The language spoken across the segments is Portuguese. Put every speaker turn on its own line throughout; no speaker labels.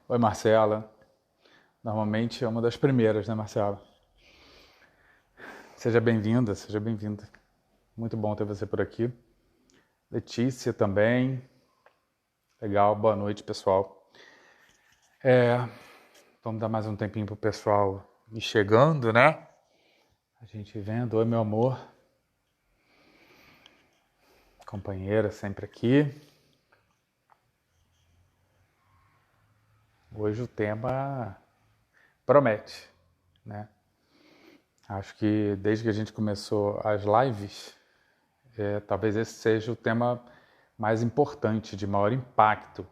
Oi, Marcela. Normalmente é uma das primeiras, né, Marcela? Seja bem-vinda, seja bem-vinda. Muito bom ter você por aqui. Letícia também. Legal, boa noite, pessoal. Vamos dar mais um tempinho pro pessoal ir chegando, né? A gente vendo. Oi, meu amor. Companheira sempre aqui. Hoje o tema promete, né? Acho que desde que a gente começou as lives, talvez esse seja o tema mais importante, de maior impacto,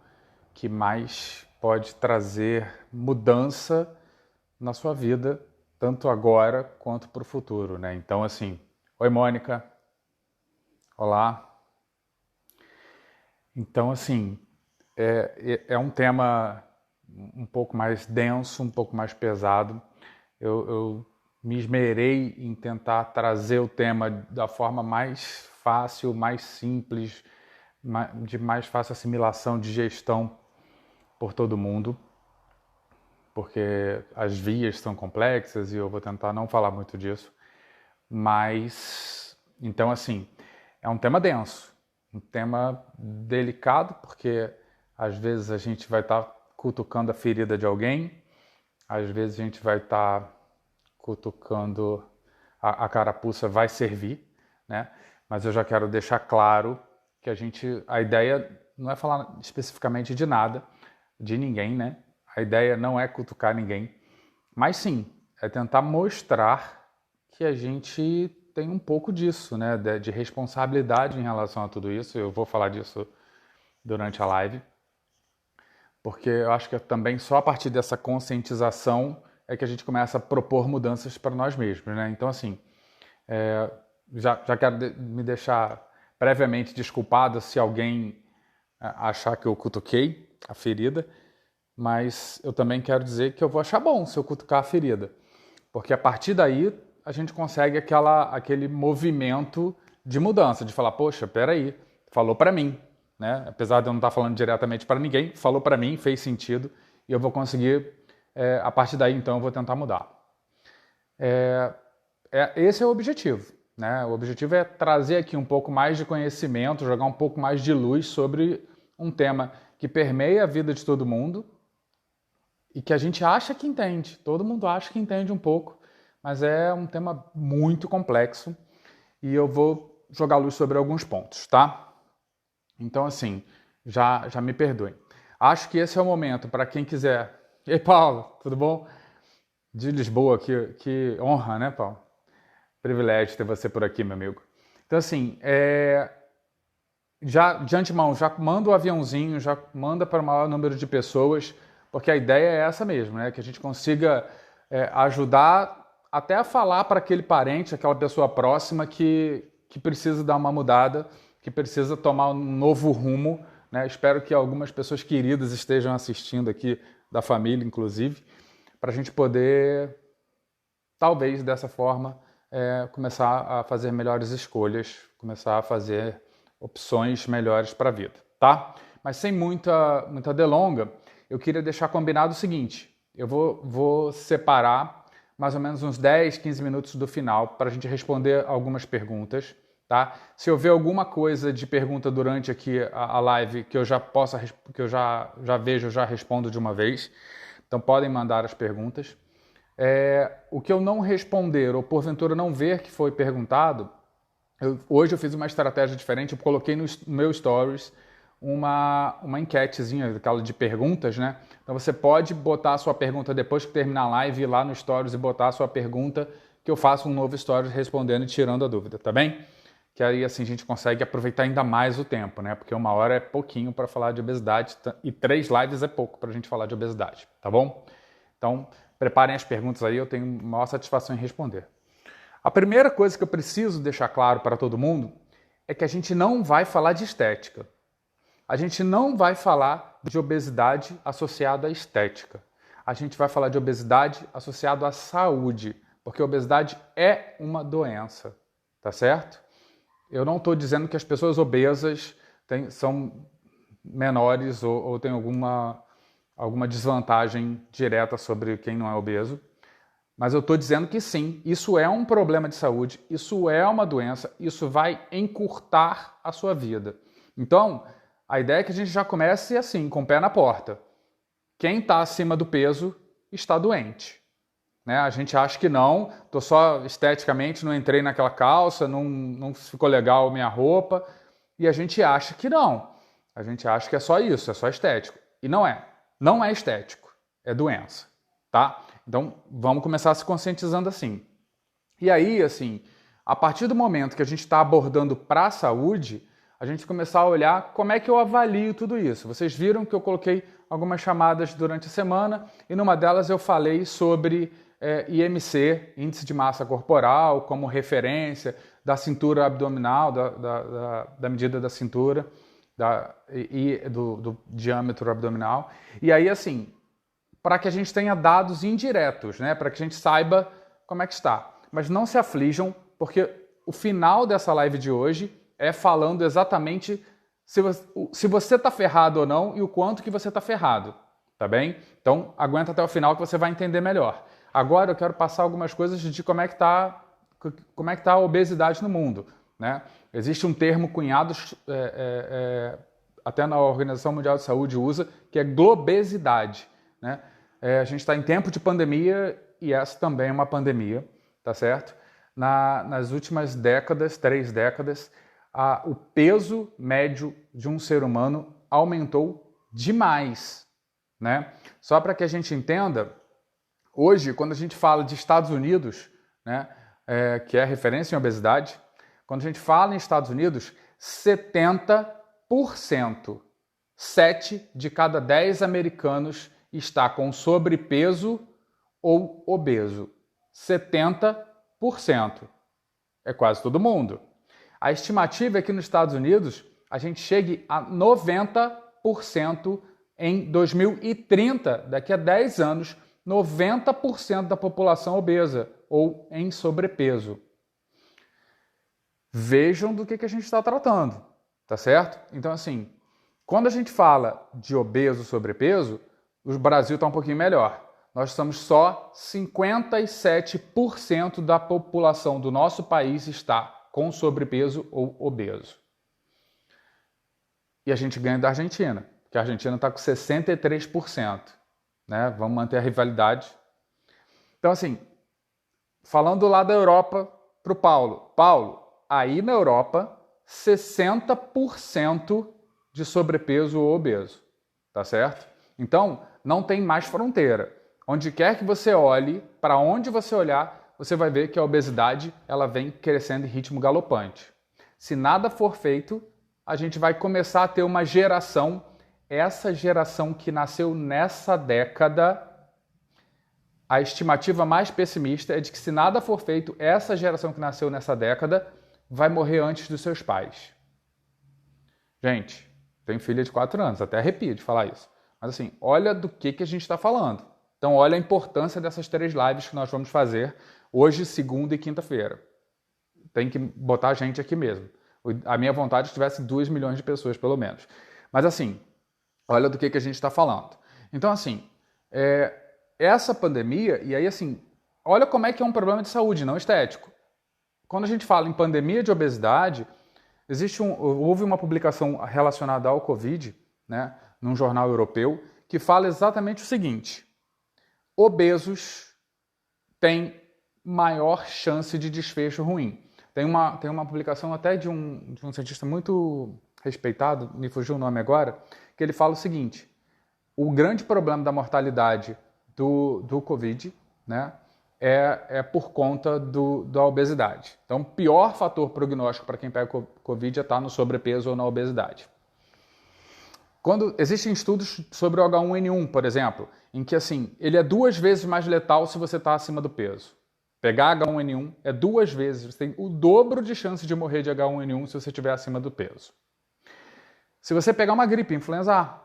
que mais pode trazer mudança na sua vida, tanto agora quanto para o futuro, né? Então, assim, oi, Mônica, olá. Então, assim, é um tema um pouco mais denso, um pouco mais pesado. Eu me esmerei em tentar trazer o tema da forma mais fácil, mais simples, de mais fácil assimilação, de gestão por todo mundo, porque as vias são complexas e eu vou tentar não falar muito disso. Mas, então, assim, é um tema denso, um tema delicado, porque às vezes a gente vai estar cutucando a ferida de alguém, às vezes a gente vai estar cutucando a carapuça, vai servir, né? Mas eu já quero deixar claro que a ideia não é falar especificamente de nada, de ninguém, né? A ideia não é cutucar ninguém, mas sim, é tentar mostrar que a gente tem um pouco disso, né? De responsabilidade em relação a tudo isso. Eu vou falar disso durante a live, porque eu acho que também só a partir dessa conscientização é que a gente começa a propor mudanças para nós mesmos, né? Então, assim, já quero me deixar previamente desculpado se alguém achar que eu cutuquei a ferida, mas eu também quero dizer que eu vou achar bom se eu cutucar a ferida, porque a partir daí a gente consegue aquele movimento de mudança, de falar, poxa, peraí, falou para mim, né? Apesar de eu não estar falando diretamente para ninguém, falou para mim, fez sentido, e eu vou conseguir, a partir daí então eu vou tentar mudar. Esse é o objetivo, né? O objetivo é trazer aqui um pouco mais de conhecimento, jogar um pouco mais de luz sobre um tema que permeia a vida de todo mundo e que a gente acha que entende. Todo mundo acha que entende um pouco, mas é um tema muito complexo e eu vou jogar luz sobre alguns pontos, tá? Então, assim, já me perdoem. Acho que esse é o momento para quem quiser. Ei, Paulo, tudo bom? De Lisboa, que honra, né, Paulo? Privilégio ter você por aqui, meu amigo. Então, assim, já de antemão, já manda o aviãozinho, já manda para o maior número de pessoas, porque a ideia é essa mesmo, né? Que a gente consiga ajudar até a falar para aquele parente, aquela pessoa próxima que precisa dar uma mudada, que precisa tomar um novo rumo, né? Espero que algumas pessoas queridas estejam assistindo aqui, da família, inclusive, para a gente poder talvez dessa forma começar a fazer melhores escolhas, começar a fazer opções melhores para a vida, tá? Mas sem muita delonga, eu queria deixar combinado o seguinte: eu vou separar mais ou menos uns 10, 15 minutos do final para a gente responder algumas perguntas, tá? Se houver alguma coisa de pergunta durante aqui a live que eu já possa, que eu já vejo, eu já respondo de uma vez. Então podem mandar as perguntas. O que eu não responder ou porventura não ver que foi perguntado, hoje eu fiz uma estratégia diferente, eu coloquei no meu stories uma enquetezinha, aquela de perguntas, né? Então você pode botar a sua pergunta depois que terminar a live, ir lá no stories e botar a sua pergunta, que eu faço um novo stories respondendo e tirando a dúvida, tá bem? Que aí assim a gente consegue aproveitar ainda mais o tempo, né? Porque uma hora é pouquinho para falar de obesidade e 3 lives é pouco para a gente falar de obesidade, tá bom? Então, preparem as perguntas aí, eu tenho maior satisfação em responder. A primeira coisa que eu preciso deixar claro para todo mundo é que a gente não vai falar de estética. A gente não vai falar de obesidade associada à estética. A gente vai falar de obesidade associada à saúde, porque a obesidade é uma doença, tá certo? Eu não estou dizendo que as pessoas obesas são menores ou têm alguma desvantagem direta sobre quem não é obeso. Mas eu estou dizendo que sim, isso é um problema de saúde, isso é uma doença, isso vai encurtar a sua vida. Então, a ideia é que a gente já comece assim, com o pé na porta. Quem está acima do peso está doente. Né? A gente acha que não, estou só esteticamente, não entrei naquela calça, não ficou legal minha roupa, e a gente acha que não. A gente acha que é só isso, é só estético. E não é. Não é estético, é doença. Tá? Então, vamos começar se conscientizando assim. E aí, assim, a partir do momento que a gente está abordando para a saúde, a gente começar a olhar como é que eu avalio tudo isso. Vocês viram que eu coloquei algumas chamadas durante a semana e numa delas eu falei sobre IMC, Índice de Massa Corporal, como referência da cintura abdominal, da medida da cintura e do diâmetro abdominal. E aí, assim, para que a gente tenha dados indiretos, né? Para que a gente saiba como é que está. Mas não se aflijam, porque o final dessa live de hoje é falando exatamente se você está ferrado ou não e o quanto que você está ferrado, tá bem? Então, aguenta até o final que você vai entender melhor. Agora eu quero passar algumas coisas de como é que está a obesidade no mundo, né? Existe um termo cunhado, até na Organização Mundial de Saúde usa, que é globesidade, né? A gente está em tempo de pandemia e essa também é uma pandemia, tá certo? Nas últimas décadas, 3 décadas, o peso médio de um ser humano aumentou demais, né? Só para que a gente entenda, hoje, quando a gente fala de Estados Unidos, né, que é referência em obesidade, quando a gente fala em Estados Unidos, 70%, 7 de cada 10 americanos está com sobrepeso ou obeso. 70%. É quase todo mundo. A estimativa é que nos Estados Unidos a gente chegue a 90% em 2030, daqui a 10 anos, 90% da população obesa ou em sobrepeso. Vejam do que a gente está tratando, tá certo? Então, assim, quando a gente fala de obeso, sobrepeso, o Brasil está um pouquinho melhor. Nós somos só 57% da população do nosso país está com sobrepeso ou obeso. E a gente ganha da Argentina, porque a Argentina está com 63%. Né? Vamos manter a rivalidade. Então, assim, falando lá da Europa para o Paulo. Paulo, aí na Europa, 60% de sobrepeso ou obeso. Tá certo? Então, não tem mais fronteira. Onde quer que você olhe, para onde você olhar, você vai ver que a obesidade ela vem crescendo em ritmo galopante. Se nada for feito, a gente vai começar a ter uma geração, essa geração que nasceu nessa década, a estimativa mais pessimista é de que se nada for feito, essa geração que nasceu nessa década vai morrer antes dos seus pais. Gente, tenho filha de 4 anos, até arrepio de falar isso. Mas assim, olha do que a gente está falando. Então, olha a importância dessas 3 lives que nós vamos fazer hoje, segunda e quinta-feira. Tem que botar a gente aqui mesmo. A minha vontade é que tivesse 2 milhões de pessoas, pelo menos. Mas assim, olha do que a gente está falando. Então, assim, essa pandemia, e aí assim, olha como é que é um problema de saúde, não estético. Quando a gente fala em pandemia de obesidade, houve uma publicação relacionada ao Covid, né, num jornal europeu, que fala exatamente o seguinte: obesos têm maior chance de desfecho ruim. Tem uma publicação até de um cientista muito respeitado, me fugiu o nome agora, que ele fala o seguinte: o grande problema da mortalidade do Covid, né, é por conta da obesidade. Então, o pior fator prognóstico para quem pega Covid é estar no sobrepeso ou na obesidade. Existem estudos sobre o H1N1, por exemplo, em que assim, ele é 2 vezes mais letal se você está acima do peso. Pegar H1N1 é 2 vezes, você tem o dobro de chance de morrer de H1N1 se você estiver acima do peso. Se você pegar uma gripe, influenza A,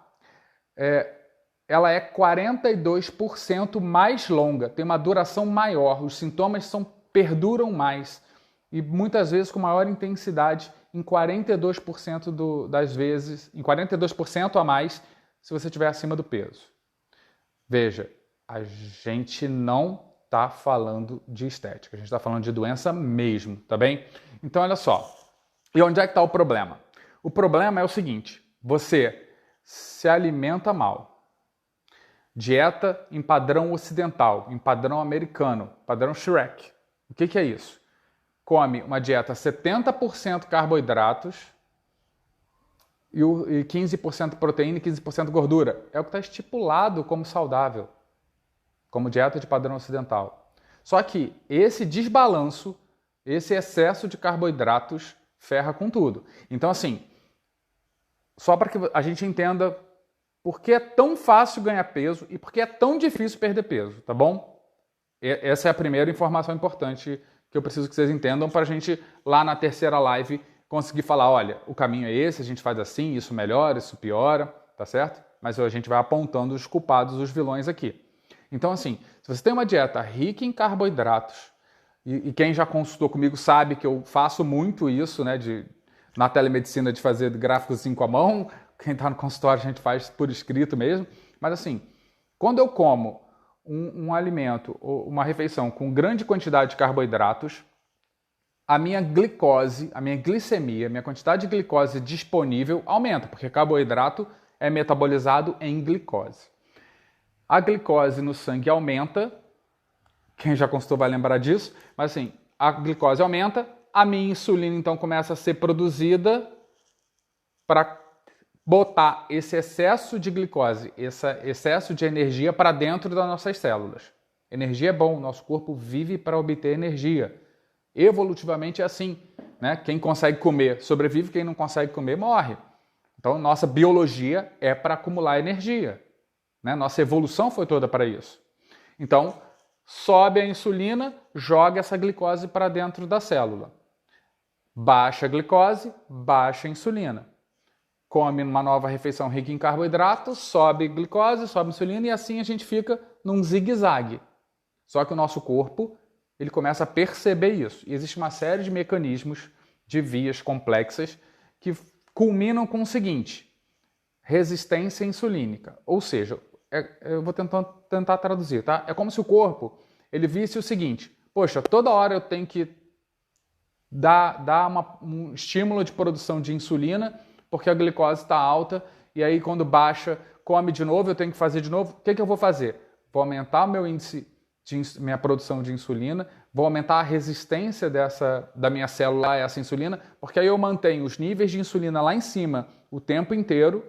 ela é 42% mais longa, tem uma duração maior, os sintomas perduram mais e muitas vezes com maior intensidade em 42% das vezes, em 42% a mais se você estiver acima do peso. Veja, a gente não está falando de estética, a gente está falando de doença mesmo, tá bem? Então, olha só. E onde é que está o problema? O problema é o seguinte, você se alimenta mal. Dieta em padrão ocidental, em padrão americano, padrão Shrek. O que é isso? Come uma dieta 70% carboidratos e 15% proteína e 15% gordura. É o que está estipulado como saudável, como dieta de padrão ocidental. Só que esse desbalanço, esse excesso de carboidratos ferra com tudo. Então, assim, só para que a gente entenda por que é tão fácil ganhar peso e por que é tão difícil perder peso, tá bom? Essa é a primeira informação importante que eu preciso que vocês entendam para a gente, lá na terceira live, conseguir falar, olha, o caminho é esse, a gente faz assim, isso melhora, isso piora, tá certo? Mas a gente vai apontando os culpados, os vilões aqui. Então, assim, se você tem uma dieta rica em carboidratos, e quem já consultou comigo sabe que eu faço muito isso, né, na telemedicina, de fazer gráficos assim com a mão. Quem está no consultório a gente faz por escrito mesmo. Mas assim, quando eu como um alimento ou uma refeição com grande quantidade de carboidratos, a minha glicose, a minha glicemia, a minha quantidade de glicose disponível aumenta, porque carboidrato é metabolizado em glicose. A glicose no sangue aumenta, quem já consultou vai lembrar disso, mas assim, a glicose aumenta, a minha insulina então começa a ser produzida para botar esse excesso de glicose, esse excesso de energia para dentro das nossas células. Energia é bom, nosso corpo vive para obter energia. Evolutivamente é assim, né? Quem consegue comer sobrevive, quem não consegue comer morre. Então, nossa biologia é para acumular energia, né? Nossa evolução foi toda para isso. Então, sobe a insulina, joga essa glicose para dentro da célula. Baixa a glicose, baixa a insulina. Come uma nova refeição rica em carboidratos, sobe glicose, sobe insulina e assim a gente fica num zigue-zague. Só que o nosso corpo, ele começa a perceber isso. E existe uma série de mecanismos, de vias complexas, que culminam com o seguinte: resistência insulínica. Ou seja, eu vou tentar traduzir, tá? É como se o corpo ele visse o seguinte: poxa, toda hora eu tenho que dar um estímulo de produção de insulina, porque a glicose está alta, e aí quando baixa, come de novo, eu tenho que fazer de novo. O que eu vou fazer? Vou aumentar o meu índice minha produção de insulina, vou aumentar a resistência da minha célula a essa insulina, porque aí eu mantenho os níveis de insulina lá em cima o tempo inteiro,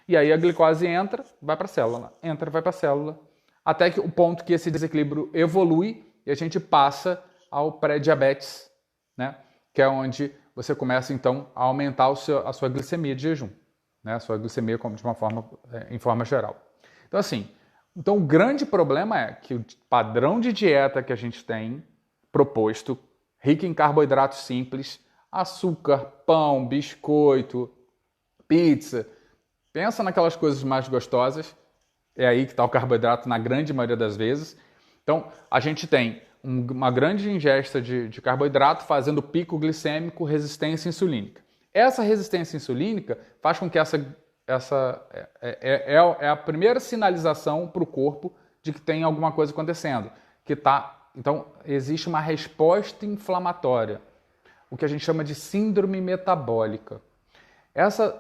e aí a glicose entra, vai para a célula, entra, vai para a célula, até que o ponto que esse desequilíbrio evolui e a gente passa ao pré-diabetes, né? Que é onde você começa então a aumentar a sua glicemia de jejum, né? A sua glicemia em forma geral. Então assim, então o grande problema é que o padrão de dieta que a gente tem proposto, rico em carboidratos simples, açúcar, pão, biscoito, pizza, pensa naquelas coisas mais gostosas, é aí que está o carboidrato na grande maioria das vezes. Então a gente tem uma grande ingesta de carboidrato fazendo pico glicêmico, resistência insulínica. Essa resistência insulínica faz com que essa é a primeira sinalização para o corpo de que tem alguma coisa acontecendo. Então, existe uma resposta inflamatória, o que a gente chama de síndrome metabólica. Essa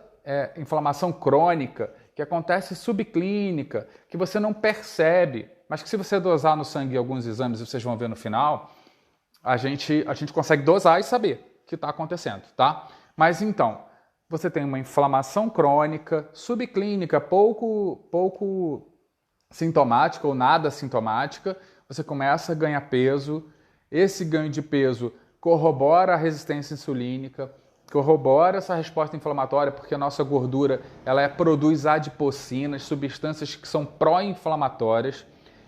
inflamação crônica, que acontece subclínica, que você não percebe, mas que se você dosar no sangue alguns exames, vocês vão ver no final, a gente consegue dosar e saber o que está acontecendo, tá? Mas então, você tem uma inflamação crônica, subclínica, pouco sintomática ou nada sintomática, você começa a ganhar peso, esse ganho de peso corrobora a resistência insulínica, corrobora essa resposta inflamatória, porque a nossa gordura produz adipocinas, substâncias que são pró-inflamatórias.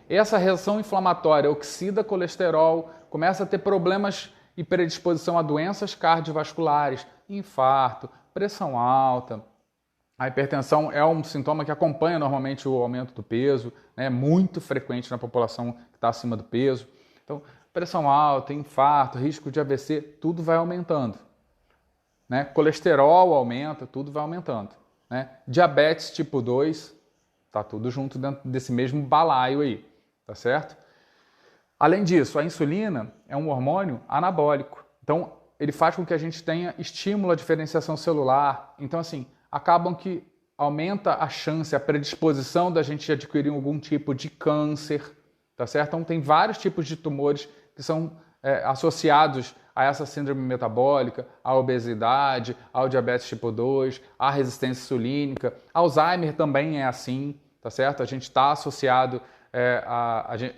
Essa reação inflamatória oxida colesterol, começa a ter problemas e predisposição a doenças cardiovasculares, infarto, pressão alta. A hipertensão é um sintoma que acompanha normalmente o aumento do peso, né? É muito frequente na população que está acima do peso. Então, pressão alta, infarto, risco de AVC, tudo vai aumentando, né? Colesterol aumenta, tudo vai aumentando, né? Diabetes tipo 2, Tá tudo junto dentro desse mesmo balaio aí, tá certo? Além disso, a insulina é um hormônio anabólico. Então, ele faz com que a gente tenha estímulo à diferenciação celular. Então, assim, acabam que aumenta a chance, a predisposição da gente adquirir algum tipo de câncer, tá certo? Então, tem vários tipos de tumores que são associados a essa síndrome metabólica, à obesidade, ao diabetes tipo 2, à resistência insulínica. Alzheimer também é assim, tá certo? A gente está associado...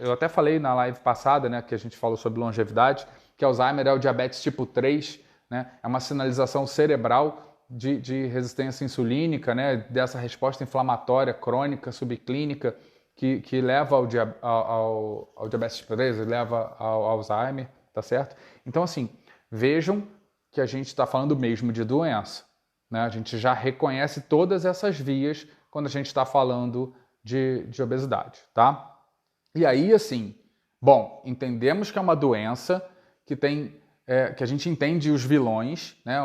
eu até falei na live passada, né, que a gente falou sobre longevidade, que Alzheimer é o diabetes tipo 3, né, é uma sinalização cerebral de resistência insulínica, né, dessa resposta inflamatória crônica, subclínica, que leva ao diabetes tipo 3, leva ao Alzheimer, tá certo? Então, assim, vejam que a gente está falando mesmo de doença, né? A gente já reconhece todas essas vias quando a gente está falando de obesidade, tá? E aí, assim, bom, entendemos que é uma doença que tem, que a gente entende os vilões, né,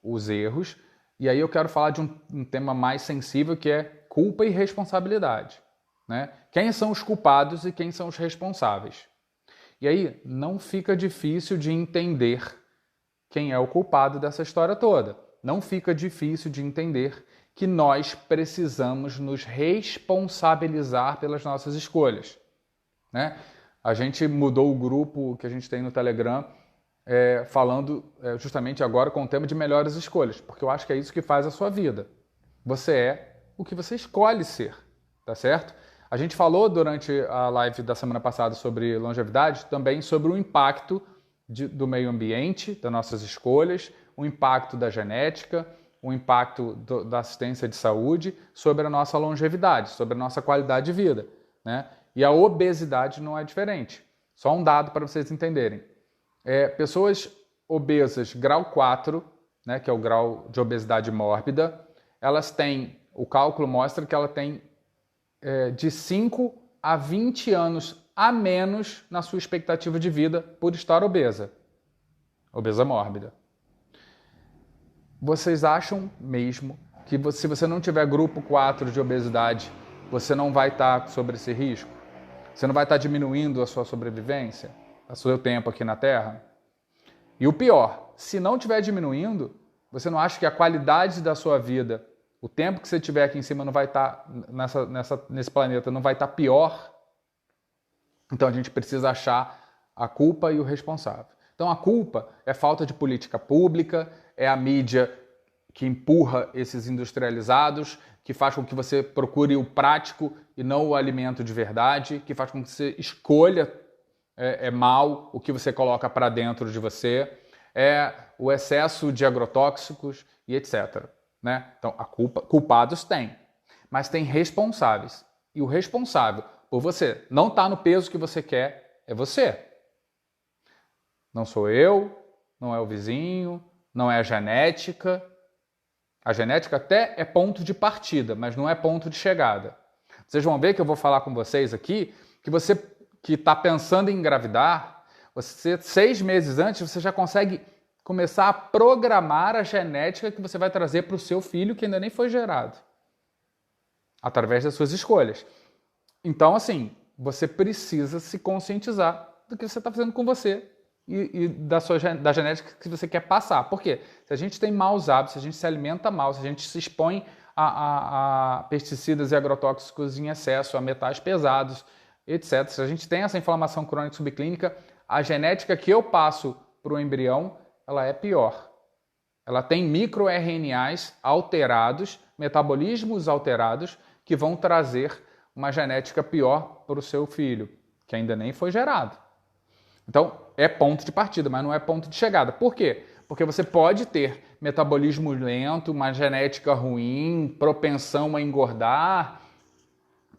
os erros, e aí eu quero falar de um tema mais sensível que é culpa e responsabilidade, né? Quem são os culpados e quem são os responsáveis? E aí não fica difícil de entender quem é o culpado dessa história toda. Não fica difícil de entender que nós precisamos nos responsabilizar pelas nossas escolhas, né? A gente mudou o grupo que a gente tem no Telegram falando justamente agora com o tema de melhores escolhas, porque eu acho que é isso que faz a sua vida. Você é o que você escolhe ser, tá certo? A gente falou durante a live da semana passada sobre longevidade, também sobre o impacto do meio ambiente, das nossas escolhas, o impacto da genética, o impacto da assistência de saúde sobre a nossa longevidade, sobre a nossa qualidade de vida, né? E a obesidade não é diferente. Só um dado para vocês entenderem. Pessoas obesas grau 4, né, que é o grau de obesidade mórbida, elas têm, o cálculo mostra que ela tem de 5 a 20 anos a menos na sua expectativa de vida por estar obesa mórbida. Vocês acham mesmo que se você não tiver grupo 4 de obesidade, você não vai estar sobre esse risco? Você não vai estar diminuindo a sua sobrevivência, o seu tempo aqui na Terra? E o pior, se não estiver diminuindo, você não acha que a qualidade da sua vida, o tempo que você tiver aqui em cima não vai estar nesse planeta, não vai estar pior? Então a gente precisa achar a culpa e o responsável. Então a culpa é falta de política pública, é a mídia que empurra esses industrializados, que faz com que você procure o prático e não o alimento de verdade, que faz com que você escolha mal o que você coloca para dentro de você, é o excesso de agrotóxicos e etc. Né? Então, culpados tem, mas tem responsáveis. E o responsável por você não estar no peso que você quer é você. Não sou eu, não é o vizinho, não é a genética. A genética até é ponto de partida, mas não é ponto de chegada. Vocês vão ver que eu vou falar com vocês aqui que você que está pensando em engravidar, você 6 meses antes você já consegue começar a programar a genética que você vai trazer para o seu filho que ainda nem foi gerado, através das suas escolhas. Então, assim, você precisa se conscientizar do que você está fazendo com você e da genética que você quer passar. Por quê? Se a gente tem maus hábitos, se a gente se alimenta mal, se a gente se expõe a pesticidas e agrotóxicos em excesso, a metais pesados, etc. Se a gente tem essa inflamação crônica subclínica, a genética que eu passo para o embrião, ela é pior. Ela tem microRNAs alterados, metabolismos alterados, que vão trazer uma genética pior para o seu filho, que ainda nem foi gerado. Então, é ponto de partida, mas não é ponto de chegada. Por quê? Porque você pode ter metabolismo lento, uma genética ruim, propensão a engordar,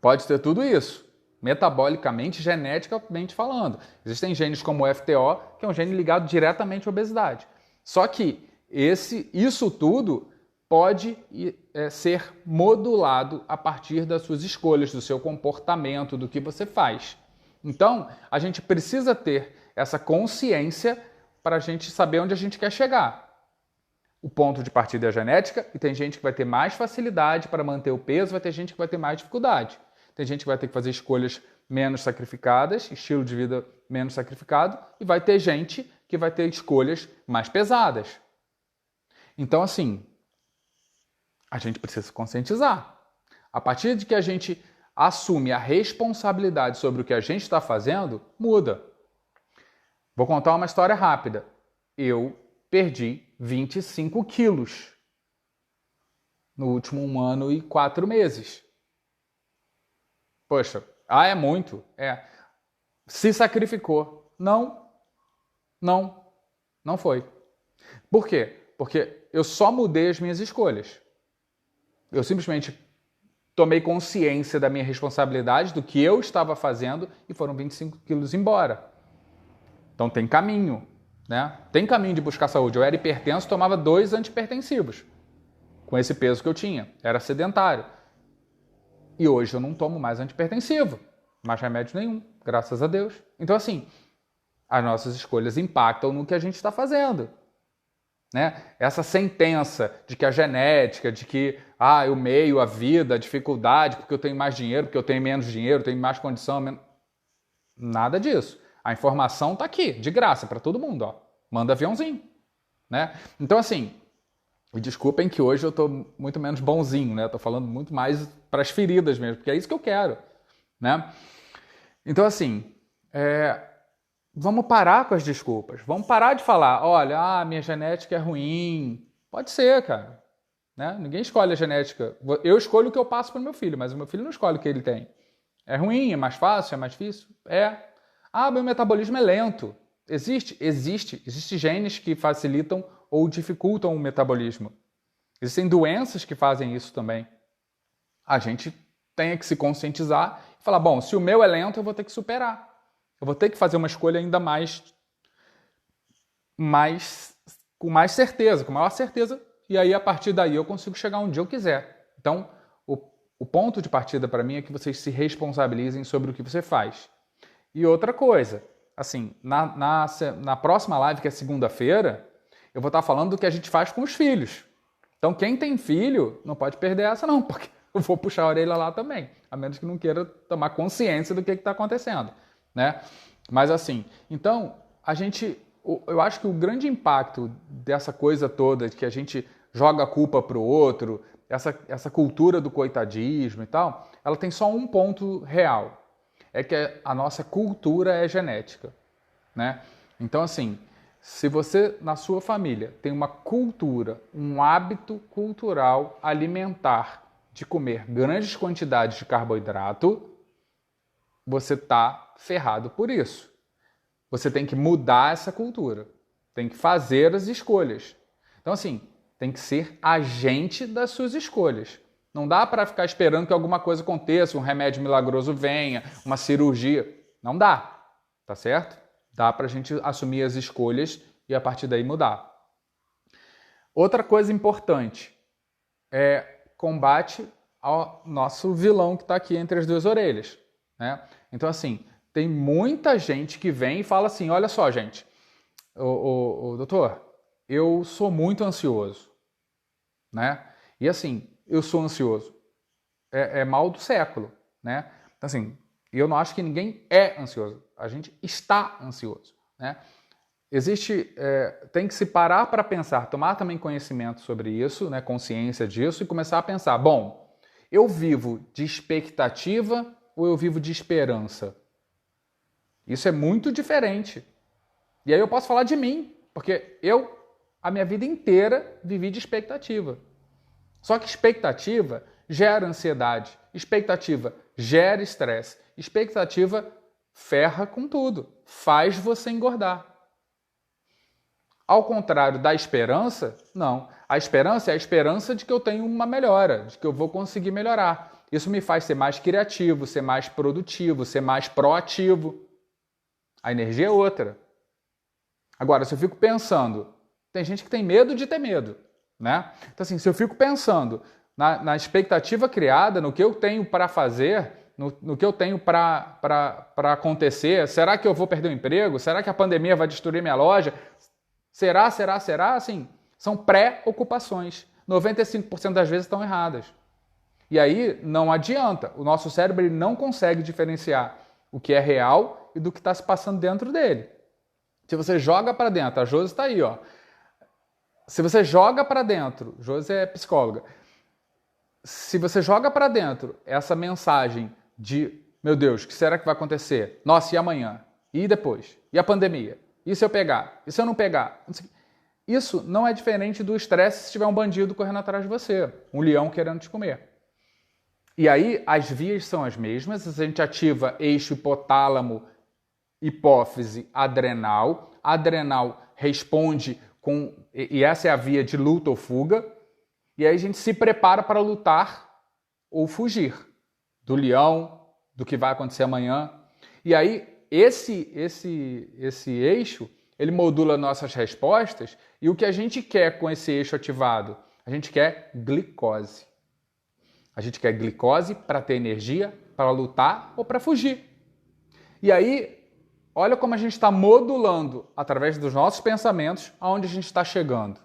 pode ter tudo isso, metabolicamente, geneticamente falando. Existem genes como o FTO, que é um gene ligado diretamente à obesidade. Só que isso tudo pode ser modulado a partir das suas escolhas, do seu comportamento, do que você faz. Então, a gente precisa ter essa consciência para a gente saber onde a gente quer chegar. o ponto de partida é a genética e tem gente que vai ter mais facilidade para manter o peso, vai ter gente que vai ter mais dificuldade. Tem gente que vai ter que fazer escolhas menos sacrificadas, estilo de vida menos sacrificado, e vai ter gente que vai ter escolhas mais pesadas. Então, assim, a gente precisa se conscientizar. A partir de que a gente assume a responsabilidade sobre o que a gente está fazendo, muda. Vou contar uma história rápida. Eu perdi 25 quilos no último 1 ano e 4 meses. Poxa, é muito. Se sacrificou. Não foi. Por quê? Porque eu só mudei as minhas escolhas. Eu simplesmente tomei consciência da minha responsabilidade, do que eu estava fazendo, e foram 25 quilos embora. Então tem caminho, né? Tem caminho de buscar saúde. Eu era hipertenso, tomava 2 antihipertensivos com esse peso que eu tinha. Era sedentário. E hoje eu não tomo mais antihipertensivo, mais remédio nenhum, graças a Deus. Então, assim, as nossas escolhas impactam no que a gente está fazendo. Né? Essa sentença de que a genética, de que o meio, a vida, a dificuldade, porque eu tenho mais dinheiro, porque eu tenho menos dinheiro, tenho mais condição, nada disso. A informação está aqui, de graça, para todo mundo. Ó. Manda aviãozinho. Né? Então, assim, desculpem que hoje eu estou muito menos bonzinho, né? Estou falando muito mais para as feridas mesmo, porque é isso que eu quero. Né? Então, assim, vamos parar com as desculpas. Vamos parar de falar, olha, minha genética é ruim. Pode ser, cara. Né? Ninguém escolhe a genética. Eu escolho o que eu passo para o meu filho, mas o meu filho não escolhe o que ele tem. É ruim, é mais fácil, é mais difícil? Meu metabolismo é lento. Existem genes que facilitam ou dificultam o metabolismo. Existem doenças que fazem isso também. A gente tem que se conscientizar e falar, bom, se o meu é lento, eu vou ter que superar. Eu vou ter que fazer uma escolha ainda com mais certeza, com maior certeza, e aí a partir daí eu consigo chegar onde eu quiser. Então, o ponto de partida para mim é que vocês se responsabilizem sobre o que você faz. E outra coisa, assim, na próxima live, que é segunda-feira, eu vou estar falando do que a gente faz com os filhos. Então, quem tem filho não pode perder essa não, porque eu vou puxar a orelha lá também, a menos que não queira tomar consciência do que está acontecendo. Né? Mas assim, então, eu acho que o grande impacto dessa coisa toda, de que a gente joga a culpa para o outro, essa cultura do coitadismo e tal, ela tem só um ponto real. É que a nossa cultura é genética. Né? Então, assim, se você, na sua família, tem uma cultura, um hábito cultural alimentar de comer grandes quantidades de carboidrato, você está ferrado por isso. Você tem que mudar essa cultura. Tem que fazer as escolhas. Então, assim, tem que ser agente das suas escolhas. Não dá para ficar esperando que alguma coisa aconteça, um remédio milagroso venha, uma cirurgia. Não dá, tá certo? Dá para a gente assumir as escolhas e a partir daí mudar. Outra coisa importante é combate ao nosso vilão que está aqui entre as duas orelhas. Né? Então, assim, tem muita gente que vem e fala assim, olha só, gente, doutor, eu sou muito ansioso, né? E assim, eu sou ansioso. É mal do século, né? Então, assim, eu não acho que ninguém é ansioso. A gente está ansioso, né? Tem que se parar para pensar, tomar também conhecimento sobre isso, né? Consciência disso e começar a pensar, bom, eu vivo de expectativa ou eu vivo de esperança? Isso é muito diferente. E aí eu posso falar de mim, porque a minha vida inteira, vivi de expectativa. Só que expectativa gera ansiedade, expectativa gera estresse, expectativa ferra com tudo, faz você engordar. Ao contrário da esperança, não. A esperança é a esperança de que eu tenho uma melhora, de que eu vou conseguir melhorar. Isso me faz ser mais criativo, ser mais produtivo, ser mais proativo. A energia é outra. Agora, se eu fico pensando, tem gente que tem medo de ter medo, né? Então, assim, se eu fico pensando na expectativa criada, no que eu tenho para fazer, no que eu tenho para acontecer, será que eu vou perder o emprego? Será que a pandemia vai destruir minha loja? Será? Assim, São pré-ocupações. 95% das vezes estão erradas. E aí não adianta. O nosso cérebro ele não consegue diferenciar o que é real e do que está se passando dentro dele. Se você joga para dentro, a Josi está aí, ó. Se você joga para dentro, Josi é psicóloga, se você joga para dentro essa mensagem de, meu Deus, o que será que vai acontecer? Nossa, e amanhã? E depois? E a pandemia? E se eu pegar? E se eu não pegar? Isso não é diferente do estresse se tiver um bandido correndo atrás de você, um leão querendo te comer. E aí as vias são as mesmas, a gente ativa eixo hipotálamo, hipófise, adrenal. A adrenal responde com... E essa é a via de luta ou fuga. E aí a gente se prepara para lutar ou fugir do leão, do que vai acontecer amanhã. E aí esse eixo, ele modula nossas respostas. E o que a gente quer com esse eixo ativado? A gente quer glicose. A gente quer glicose para ter energia, para lutar ou para fugir. E aí, olha como a gente está modulando, através dos nossos pensamentos, aonde a gente está chegando.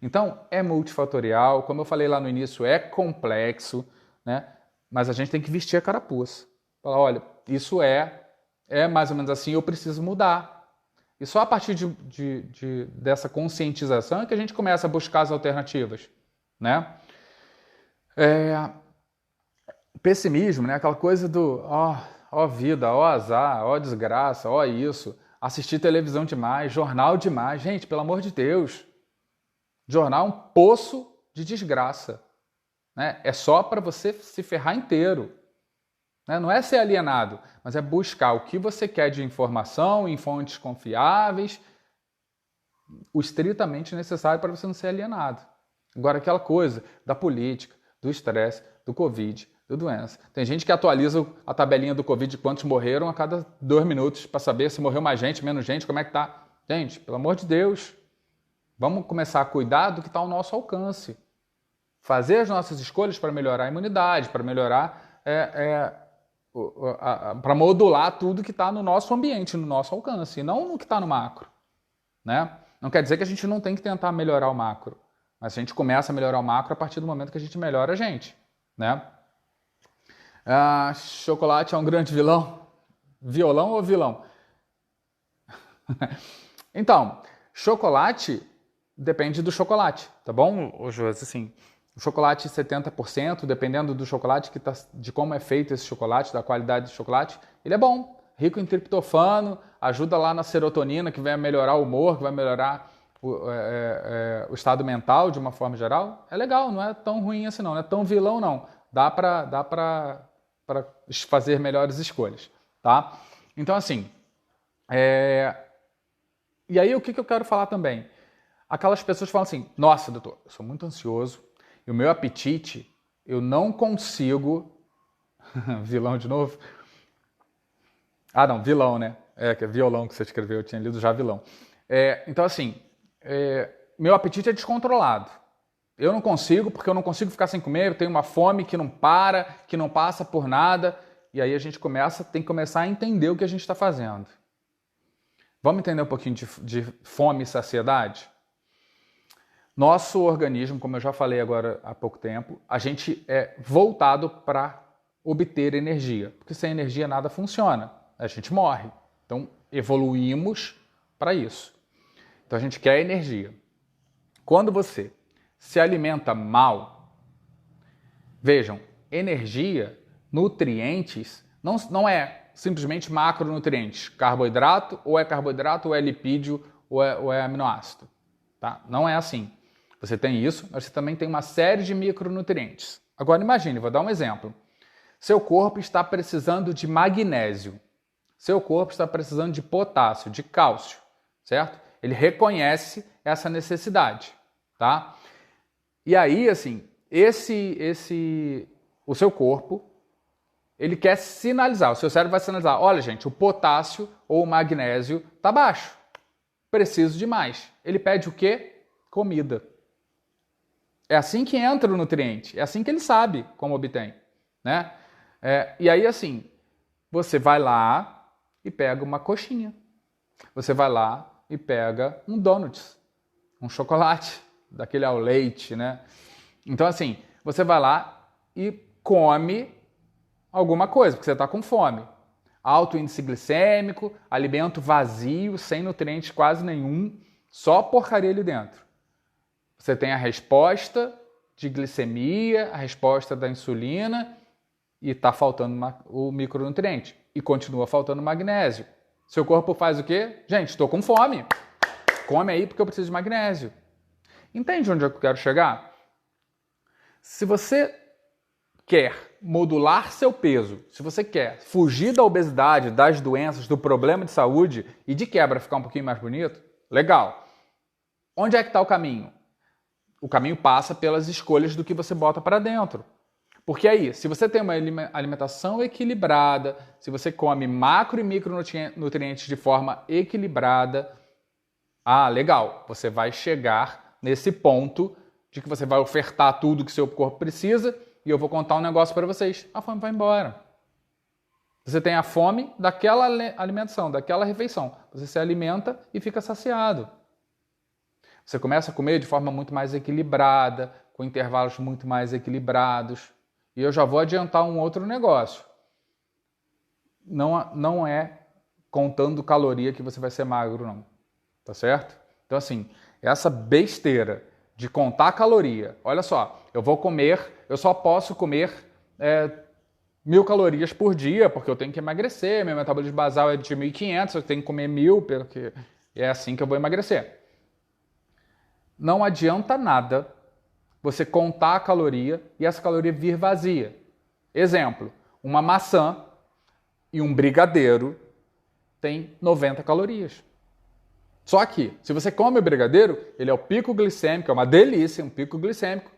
Então, é multifatorial, como eu falei lá no início, é complexo, né? Mas a gente tem que vestir a carapuça. Falar, olha, isso é mais ou menos assim, eu preciso mudar. E só a partir dessa conscientização é que a gente começa a buscar as alternativas, né? Pessimismo, né? Aquela coisa do ó vida, ó azar, ó desgraça, ó isso, assistir televisão demais, jornal demais. Gente, pelo amor de Deus, jornal é um poço de desgraça, né? É só para você se ferrar inteiro, né? Não é ser alienado, mas é buscar o que você quer de informação em fontes confiáveis, o estritamente necessário para você não ser alienado. Agora, aquela coisa da política, do estresse, do Covid, da doença. Tem gente que atualiza a tabelinha do Covid de quantos morreram a cada 2 minutos para saber se morreu mais gente, menos gente, como é que tá. Gente, pelo amor de Deus, vamos começar a cuidar do que está ao nosso alcance. Fazer as nossas escolhas para melhorar a imunidade, para melhorar, para modular tudo que está no nosso ambiente, no nosso alcance, e não no que está no macro, né? Não quer dizer que a gente não tem que tentar melhorar o macro, mas a gente começa a melhorar o macro a partir do momento que a gente melhora a gente, né? Chocolate é um grande vilão? Violão ou vilão? Então, chocolate depende do chocolate, tá bom, Josi? Assim, o chocolate 70%, dependendo do chocolate, de como é feito esse chocolate, da qualidade do chocolate, ele é bom, rico em triptofano, ajuda lá na serotonina, que vai melhorar o humor, que vai melhorar o estado mental de uma forma geral. É legal, não é tão ruim assim não é tão vilão não. Dá para fazer melhores escolhas, tá? Então, assim, e aí o que eu quero falar também? Aquelas pessoas falam assim, nossa, doutor, eu sou muito ansioso e o meu apetite, eu não consigo... Vilão de novo? Não, vilão, né? Que é violão que você escreveu, eu tinha lido já vilão. Então, assim, meu apetite é descontrolado. Eu não consigo, porque eu não consigo ficar sem comer, eu tenho uma fome que não para, que não passa por nada, e aí a gente tem que começar a entender o que a gente está fazendo. Vamos entender um pouquinho de fome e saciedade? Nosso organismo, como eu já falei agora há pouco tempo, a gente é voltado para obter energia, porque sem energia nada funciona, a gente morre. Então, evoluímos para isso. Então, a gente quer energia. Quando você se alimenta mal, vejam, energia, nutrientes, não é simplesmente macronutrientes, carboidrato ou é lipídio ou é aminoácido. Tá? Não é assim. Você tem isso, mas você também tem uma série de micronutrientes. Agora imagine, vou dar um exemplo. Seu corpo está precisando de magnésio. Seu corpo está precisando de potássio, de cálcio, certo? Ele reconhece essa necessidade, tá? E aí, assim, o seu corpo, ele quer sinalizar, o seu cérebro vai sinalizar, olha, gente, o potássio ou o magnésio está baixo, preciso de mais. Ele pede o quê? Comida. É assim que entra o nutriente, é assim que ele sabe como obtém, né? E aí, assim, você vai lá e pega uma coxinha. Você vai lá e pega um donuts, um chocolate, daquele ao leite, né? Então, assim, você vai lá e come alguma coisa, porque você está com fome. Alto índice glicêmico, alimento vazio, sem nutrientes quase nenhum, só porcaria ali dentro. Você tem a resposta de glicemia, a resposta da insulina e está faltando o micronutriente. E continua faltando magnésio. Seu corpo faz o quê? Gente, estou com fome. Come aí porque eu preciso de magnésio. Entende onde eu quero chegar? Se você quer modular seu peso, se você quer fugir da obesidade, das doenças, do problema de saúde e de quebra ficar um pouquinho mais bonito, legal. Onde é que está o caminho? O caminho passa pelas escolhas do que você bota para dentro. Porque aí, se você tem uma alimentação equilibrada, se você come macro e micronutrientes de forma equilibrada, legal, você vai chegar nesse ponto de que você vai ofertar tudo que seu corpo precisa e eu vou contar um negócio para vocês. A fome vai embora. Você tem a fome daquela alimentação, daquela refeição. Você se alimenta e fica saciado. Você começa a comer de forma muito mais equilibrada, com intervalos muito mais equilibrados. E eu já vou adiantar um outro negócio. Não é contando caloria que você vai ser magro, não. Tá certo? Então, assim, essa besteira de contar caloria. Olha só, eu só posso comer 1.000 calorias por dia, porque eu tenho que emagrecer, meu metabolismo basal é de 1.500, eu tenho que comer 1.000, porque é assim que eu vou emagrecer. Não adianta nada você contar a caloria e essa caloria vir vazia. Exemplo, uma maçã e um brigadeiro tem 90 calorias. Só que, se você come o brigadeiro, ele é o pico glicêmico, é uma delícia, um pico glicêmico,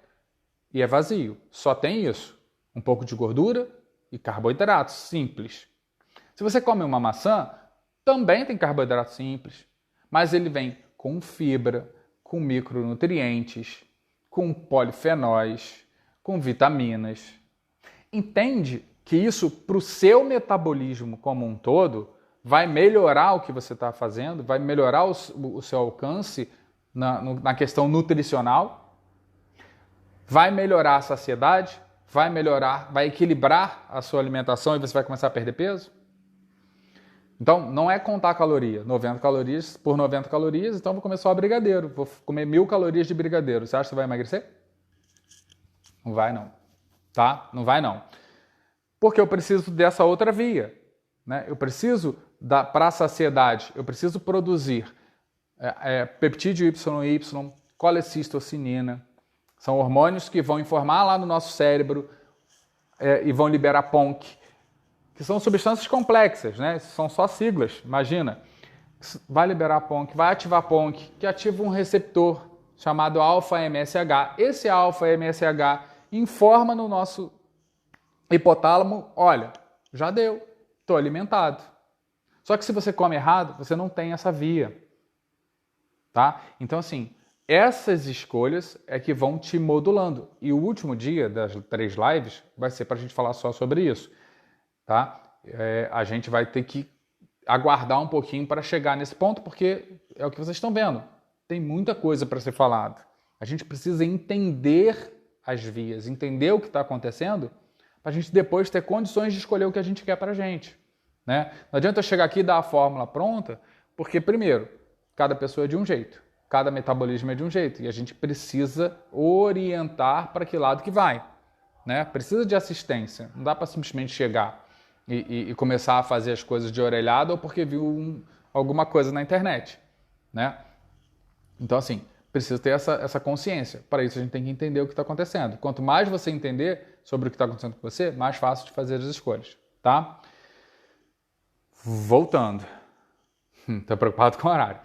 e é vazio. Só tem isso. Um pouco de gordura e carboidratos simples. Se você come uma maçã, também tem carboidrato simples, mas ele vem com fibra, com micronutrientes, com polifenóis, com vitaminas. Entende que isso, para o seu metabolismo como um todo, vai melhorar o que você está fazendo, vai melhorar o seu alcance na questão nutricional, vai melhorar a saciedade, vai equilibrar a sua alimentação e você vai começar a perder peso? Então, não é contar caloria, 90 calorias por 90 calorias, então vou comer só brigadeiro, vou comer 1.000 calorias de brigadeiro. Você acha que você vai emagrecer? Não vai não, tá? Não vai não. Porque eu preciso dessa outra via, né? Eu preciso, para a saciedade, eu preciso produzir peptídeo YY, colecistocinina, são hormônios que vão informar lá no nosso cérebro e vão liberar PONC, que são substâncias complexas, né? São só siglas, imagina. Vai liberar PONC, vai ativar PONC, que ativa um receptor chamado alfa-MSH. Esse alfa-MSH informa no nosso hipotálamo, olha, já deu, estou alimentado. Só que se você come errado, você não tem essa via. Tá? Então, assim, essas escolhas é que vão te modulando. E o último dia das 3 lives vai ser para a gente falar só sobre isso. Tá? A gente vai ter que aguardar um pouquinho para chegar nesse ponto, porque é o que vocês estão vendo. Tem muita coisa para ser falado. A gente precisa entender as vias, entender o que está acontecendo, para a gente depois ter condições de escolher o que a gente quer para a gente. Né? Não adianta eu chegar aqui e dar a fórmula pronta, porque, primeiro, cada pessoa é de um jeito, cada metabolismo é de um jeito, e a gente precisa orientar para que lado que vai. Né? Precisa de assistência, não dá para simplesmente chegar e começar a fazer as coisas de orelhada ou porque viu alguma coisa na internet. Né? Então, assim, precisa ter essa consciência. Para isso, a gente tem que entender o que está acontecendo. Quanto mais você entender sobre o que está acontecendo com você, mais fácil de fazer as escolhas. Tá? Voltando. Estou preocupado com o horário.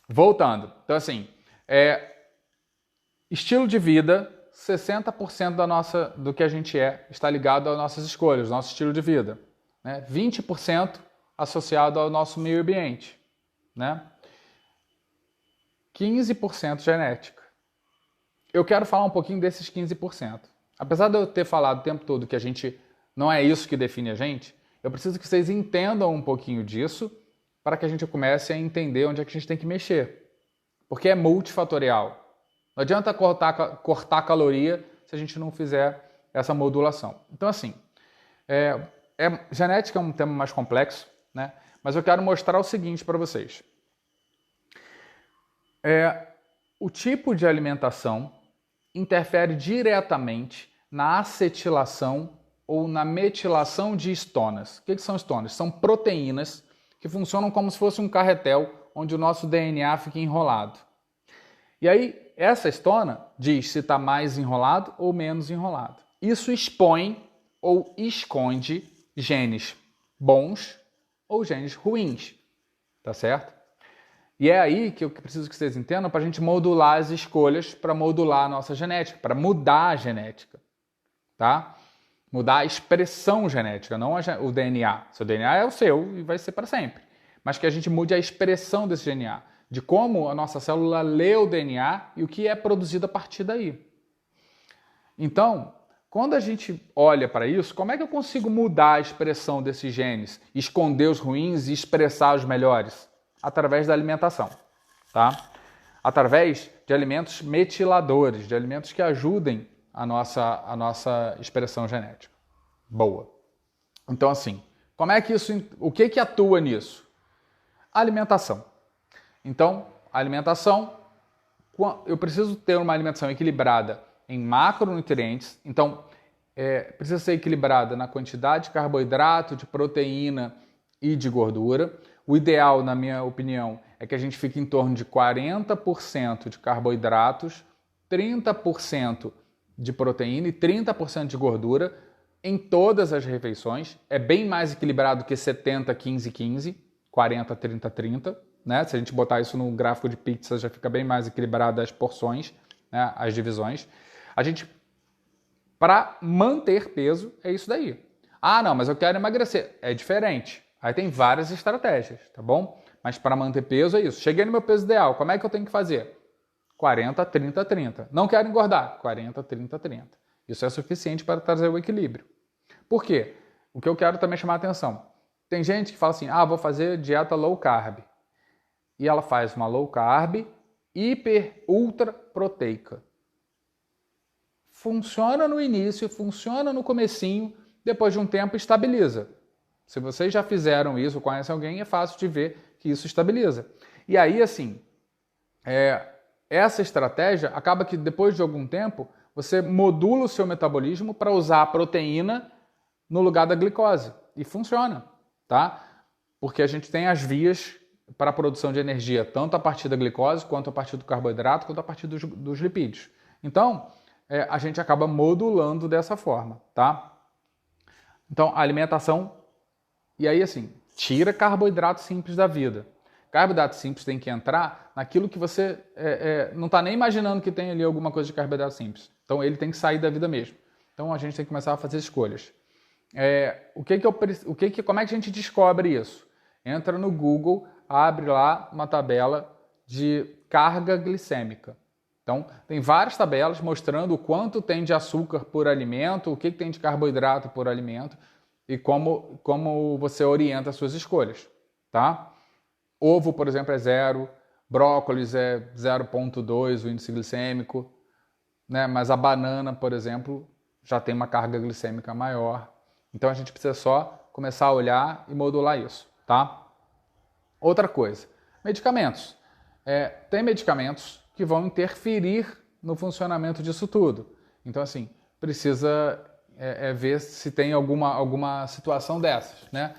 Voltando. Então, assim, estilo de vida, 60% do que a gente está ligado às nossas escolhas, ao nosso estilo de vida. Né? 20% associado ao nosso meio ambiente. Né? 15% genética. Eu quero falar um pouquinho desses 15%. Apesar de eu ter falado o tempo todo que a gente não é isso que define a gente, eu preciso que vocês entendam um pouquinho disso para que a gente comece a entender onde é que a gente tem que mexer. Porque é multifatorial. Não adianta cortar caloria se a gente não fizer essa modulação. Então, assim, genética é um tema mais complexo, né? Mas eu quero mostrar o seguinte para vocês. O tipo de alimentação interfere diretamente na acetilação ou na metilação de estonas. O que são estonas? São proteínas que funcionam como se fosse um carretel onde o nosso DNA fica enrolado. E aí, essa estona diz se está mais enrolado ou menos enrolado. Isso expõe ou esconde genes bons ou genes ruins, tá certo? E é aí que eu preciso que vocês entendam para a gente modular as escolhas, para modular a nossa genética, para mudar a genética, tá? Mudar a expressão genética, não o DNA. Seu DNA é o seu e vai ser para sempre. Mas que a gente mude a expressão desse DNA, de como a nossa célula lê o DNA e o que é produzido a partir daí. Então, quando a gente olha para isso, como é que eu consigo mudar a expressão desses genes, esconder os ruins e expressar os melhores? Através da alimentação, tá? Através de alimentos metiladores, de alimentos que ajudem a nossa expressão genética. Boa. Então, assim, o que atua nisso? A alimentação. Então, a alimentação, eu preciso ter uma alimentação equilibrada em macronutrientes. Então, precisa ser equilibrada na quantidade de carboidrato, de proteína e de gordura. O ideal, na minha opinião, é que a gente fique em torno de 40% de carboidratos, 30% de proteína e 30% de gordura em todas as refeições. É bem mais equilibrado que 70, 15, 15, 40, 30, 30. Né? Se a gente botar isso no gráfico de pizza, já fica bem mais equilibrado as porções, né? As divisões. Para manter peso, é isso daí. Ah, não, mas eu quero emagrecer. É diferente. Aí tem várias estratégias, tá bom? Mas para manter peso é isso. Cheguei no meu peso ideal, como é que eu tenho que fazer? 40, 30, 30. Não quero engordar? 40, 30, 30. Isso é suficiente para trazer o equilíbrio. Por quê? O que eu quero também chamar a atenção. Tem gente que fala assim, vou fazer dieta low carb. E ela faz uma low carb ultra proteica. Funciona no início, funciona no comecinho, depois de um tempo estabiliza. Se vocês já fizeram isso, conhecem alguém, é fácil de ver que isso estabiliza. E aí, assim, essa estratégia acaba que depois de algum tempo, você modula o seu metabolismo para usar a proteína no lugar da glicose. E funciona, tá? Porque a gente tem as vias para a produção de energia, tanto a partir da glicose, quanto a partir do carboidrato, quanto a partir dos lipídios. Então, a gente acaba modulando dessa forma, tá? Então, a alimentação. E aí, assim, tira carboidrato simples da vida. Carboidrato simples tem que entrar naquilo que você não está nem imaginando que tem ali alguma coisa de carboidrato simples. Então, ele tem que sair da vida mesmo. Então, a gente tem que começar a fazer escolhas. Como é que a gente descobre isso? Entra no Google, abre lá uma tabela de carga glicêmica. Então, tem várias tabelas mostrando o quanto tem de açúcar por alimento, o que tem de carboidrato por alimento, e como você orienta as suas escolhas, tá? Ovo, por exemplo, é 0, brócolis é 0,2 o índice glicêmico, né? Mas a banana, por exemplo, já tem uma carga glicêmica maior. Então a gente precisa só começar a olhar e modular isso, tá? Outra coisa, medicamentos. Tem medicamentos que vão interferir no funcionamento disso tudo. Então, assim, precisa ver se tem alguma situação dessas, né?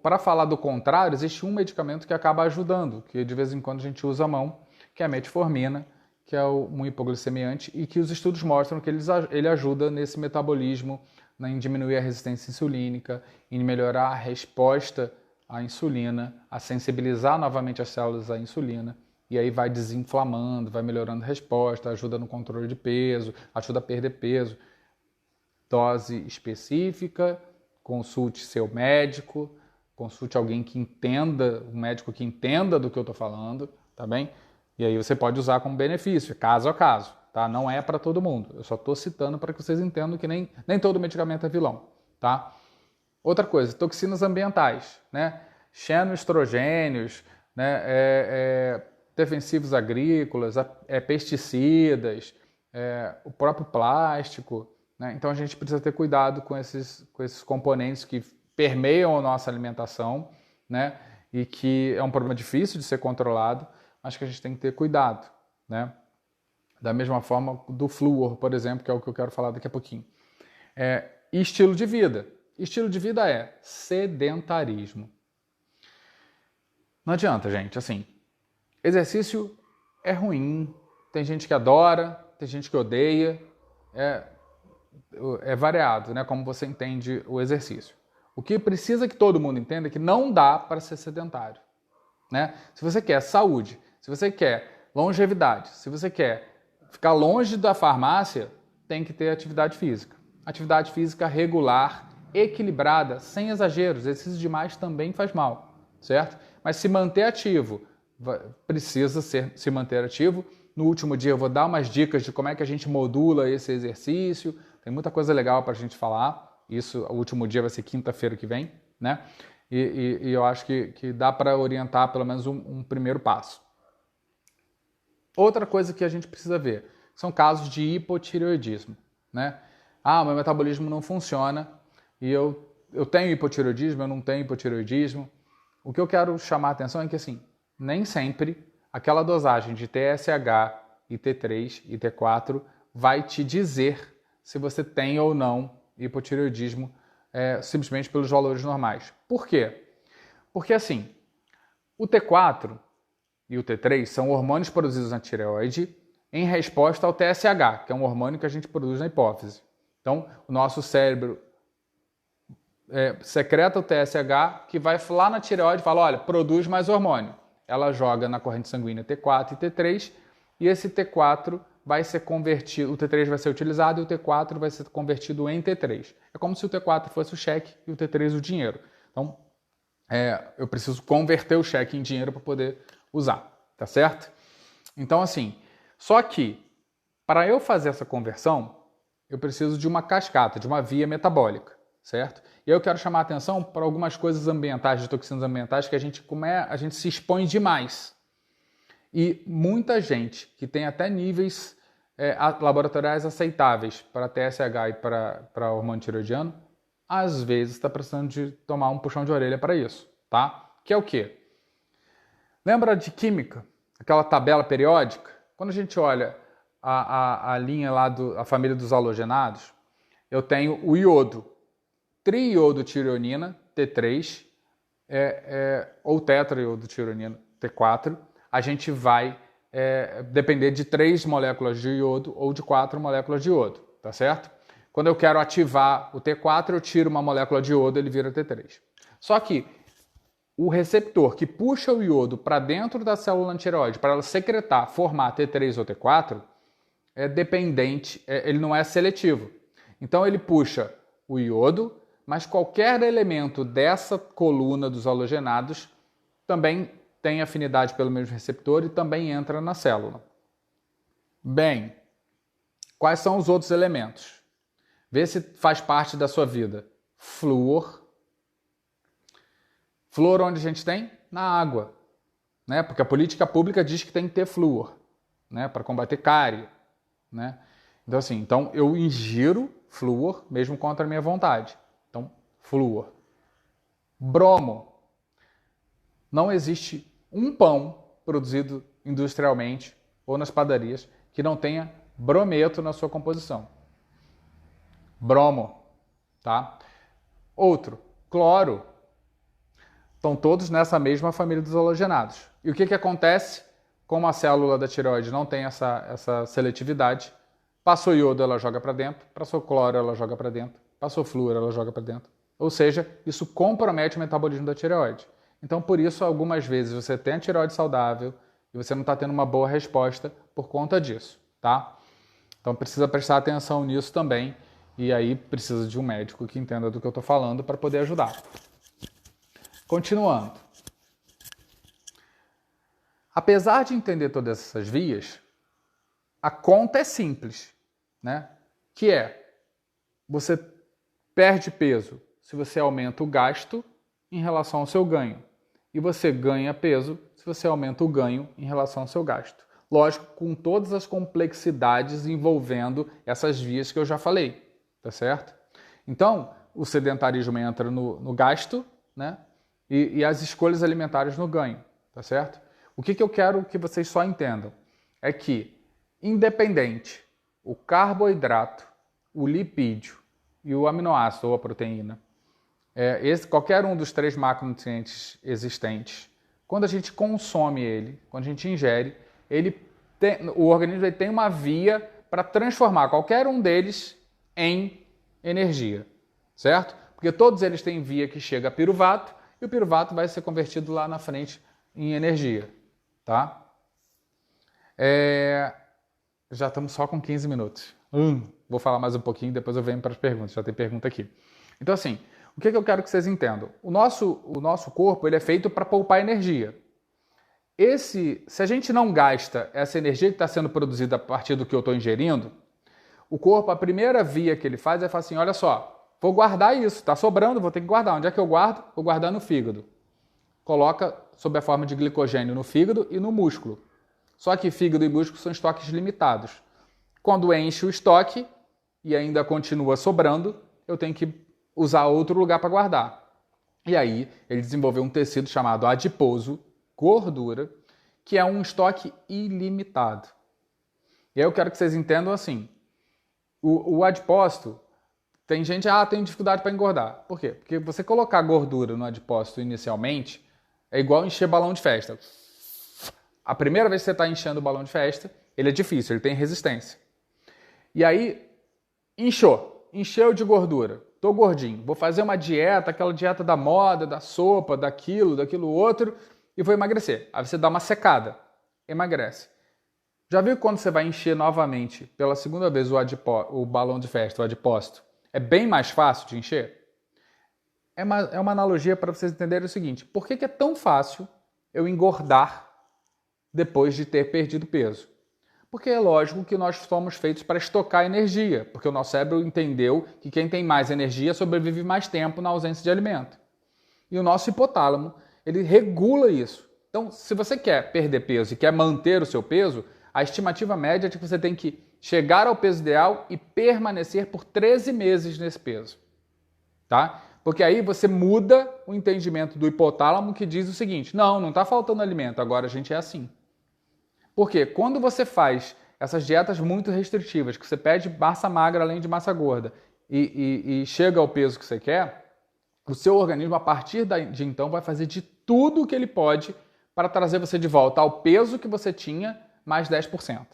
Para falar do contrário, existe um medicamento que acaba ajudando, que de vez em quando a gente usa a mão, que é a metformina, que é um hipoglicemiante, e que os estudos mostram que ele ajuda nesse metabolismo, em diminuir a resistência insulínica, em melhorar a resposta à insulina, a sensibilizar novamente as células à insulina, e aí vai desinflamando, vai melhorando a resposta, ajuda no controle de peso, ajuda a perder peso. Dose específica, consulte seu médico, consulte alguém que entenda, um médico que entenda do que eu estou falando, tá bem? E aí você pode usar como benefício, caso a caso, tá? Não é para todo mundo. Eu só estou citando para que vocês entendam que nem todo medicamento é vilão, tá? Outra coisa, toxinas ambientais, né? Xenoestrogênios, né? defensivos agrícolas, pesticidas, o próprio plástico, né? Então a gente precisa ter cuidado com esses componentes que permeiam a nossa alimentação, né? E que é um problema difícil de ser controlado, mas que a gente tem que ter cuidado, né? Da mesma forma do flúor, por exemplo, que é o que eu quero falar daqui a pouquinho. E estilo de vida. Estilo de vida é sedentarismo. Não adianta, gente, assim, exercício é ruim, tem gente que adora, tem gente que odeia, é variado, né, como você entende o exercício. O que precisa que todo mundo entenda é que não dá para ser sedentário, né? Se você quer saúde, se você quer longevidade, se você quer ficar longe da farmácia, tem que ter atividade física. Atividade física regular, equilibrada, sem exageros. Exercício demais também faz mal, certo? Mas se manter ativo, precisa se manter ativo. No último dia eu vou dar umas dicas de como é que a gente modula esse exercício. Tem muita coisa legal para a gente falar. Isso, o último dia vai ser quinta-feira que vem, né? E eu acho que dá para orientar pelo menos um primeiro passo. Outra coisa que a gente precisa ver são casos de hipotireoidismo, né? Ah, meu metabolismo não funciona e eu tenho hipotireoidismo, eu não tenho hipotireoidismo. O que eu quero chamar a atenção é que, assim, nem sempre aquela dosagem de TSH e T3 e T4 vai te dizer se você tem ou não hipotireoidismo simplesmente pelos valores normais. Por quê? Porque, assim, o T4 e o T3 são hormônios produzidos na tireoide em resposta ao TSH, que é um hormônio que a gente produz na hipófise. Então, o nosso cérebro secreta o TSH, que vai lá na tireoide e fala, olha, produz mais hormônio. Ela joga na corrente sanguínea T4 e T3, e esse T4 vai ser convertido, o T3 vai ser utilizado e o T4 vai ser convertido em T3. É como se o T4 fosse o cheque e o T3 o dinheiro. Então, eu preciso converter o cheque em dinheiro para poder usar, tá certo? Então, assim, só que para eu fazer essa conversão, eu preciso de uma cascata, de uma via metabólica, certo? E eu quero chamar a atenção para algumas coisas ambientais, de toxinas ambientais, que a gente se expõe demais. E muita gente que tem até níveis laboratoriais aceitáveis para TSH e para hormônio tiroidiano, às vezes está precisando de tomar um puxão de orelha para isso, tá? Que é o quê? Lembra de química? Aquela tabela periódica? Quando a gente olha a linha lá a família dos halogenados, eu tenho o iodo, triiodotironina, T3, ou tetraiodotironina, T4. A gente vai depender de 3 moléculas de iodo ou de 4 moléculas de iodo, tá certo? Quando eu quero ativar o T4, eu tiro uma molécula de iodo, ele vira T3. Só que o receptor que puxa o iodo para dentro da célula tireoide para ela secretar, formar T3 ou T4, é dependente, ele não é seletivo. Então ele puxa o iodo, mas qualquer elemento dessa coluna dos halogenados também tem afinidade pelo mesmo receptor e também entra na célula. Bem, quais são os outros elementos? Vê se faz parte da sua vida. Flúor. Flúor onde a gente tem? Na água, né? Porque a política pública diz que tem que ter flúor, né? Para combater cárie, né? Então assim, eu ingiro flúor mesmo contra a minha vontade. Então, flúor. Bromo. Não existe um pão produzido industrialmente ou nas padarias que não tenha brometo na sua composição. Bromo, tá? Outro, cloro. Estão todos nessa mesma família dos halogenados. E o que acontece? Como a célula da tireoide não tem essa seletividade, passou iodo, ela joga para dentro, passou cloro, ela joga para dentro, passou flúor, ela joga para dentro. Ou seja, isso compromete o metabolismo da tireoide. Então, por isso, algumas vezes você tem a tireoide saudável e você não está tendo uma boa resposta por conta disso, tá? Então, precisa prestar atenção nisso também. E aí, precisa de um médico que entenda do que eu estou falando para poder ajudar. Continuando. Apesar de entender todas essas vias, a conta é simples, né? Que é, você perde peso se você aumenta o gasto em relação ao seu ganho. e você ganha peso se você aumenta o ganho em relação ao seu gasto. Lógico, com todas as complexidades envolvendo essas vias que eu já falei, tá certo? Então, o sedentarismo entra no gasto, né? E as escolhas alimentares no ganho, tá certo? O que eu quero que vocês só entendam é que, independente, o carboidrato, o lipídio e o aminoácido ou a proteína, qualquer um dos 3 macronutrientes existentes, quando a gente consome ele, quando a gente ingere, o organismo tem uma via para transformar qualquer um deles em energia, certo? Porque todos eles têm via que chega a piruvato e o piruvato vai ser convertido lá na frente em energia, tá? Já estamos só com 15 minutos. Vou falar mais um pouquinho, depois eu venho para as perguntas, já tem pergunta aqui. Então assim, o que eu quero que vocês entendam? O nosso corpo ele é feito para poupar energia. Se a gente não gasta essa energia que está sendo produzida a partir do que eu estou ingerindo, o corpo, a primeira via que ele faz é falar assim, olha só, vou guardar isso, está sobrando, vou ter que guardar. Onde é que eu guardo? Vou guardar no fígado. Coloca sob a forma de glicogênio no fígado e no músculo. Só que fígado e músculo são estoques limitados. Quando enche o estoque e ainda continua sobrando, eu tenho que usar outro lugar para guardar. E aí ele desenvolveu um tecido chamado adiposo, gordura, que é um estoque ilimitado. E aí eu quero que vocês entendam assim, o adipócito, tem gente, tem dificuldade para engordar. Por quê? Porque você colocar gordura no adipócito inicialmente é igual encher balão de festa. A primeira vez que você está enchendo o balão de festa, ele é difícil, ele tem resistência. E aí, encheu de gordura. Tô gordinho, vou fazer uma dieta, aquela dieta da moda, da sopa, daquilo outro, e vou emagrecer. Aí você dá uma secada, emagrece. Já viu quando você vai encher novamente, pela segunda vez, o balão de festa, o adipócito? É bem mais fácil de encher? É uma analogia para vocês entenderem o seguinte, por que é tão fácil eu engordar depois de ter perdido peso? Porque é lógico que nós somos feitos para estocar energia, porque o nosso cérebro entendeu que quem tem mais energia sobrevive mais tempo na ausência de alimento. E o nosso hipotálamo, ele regula isso. Então, se você quer perder peso e quer manter o seu peso, a estimativa média é de que você tem que chegar ao peso ideal e permanecer por 13 meses nesse peso. Tá? Porque aí você muda o entendimento do hipotálamo que diz o seguinte, não está faltando alimento, agora a gente é assim. Porque quando você faz essas dietas muito restritivas, que você pede massa magra além de massa gorda e chega ao peso que você quer, o seu organismo, a partir de então, vai fazer de tudo o que ele pode para trazer você de volta ao peso que você tinha, mais 10%.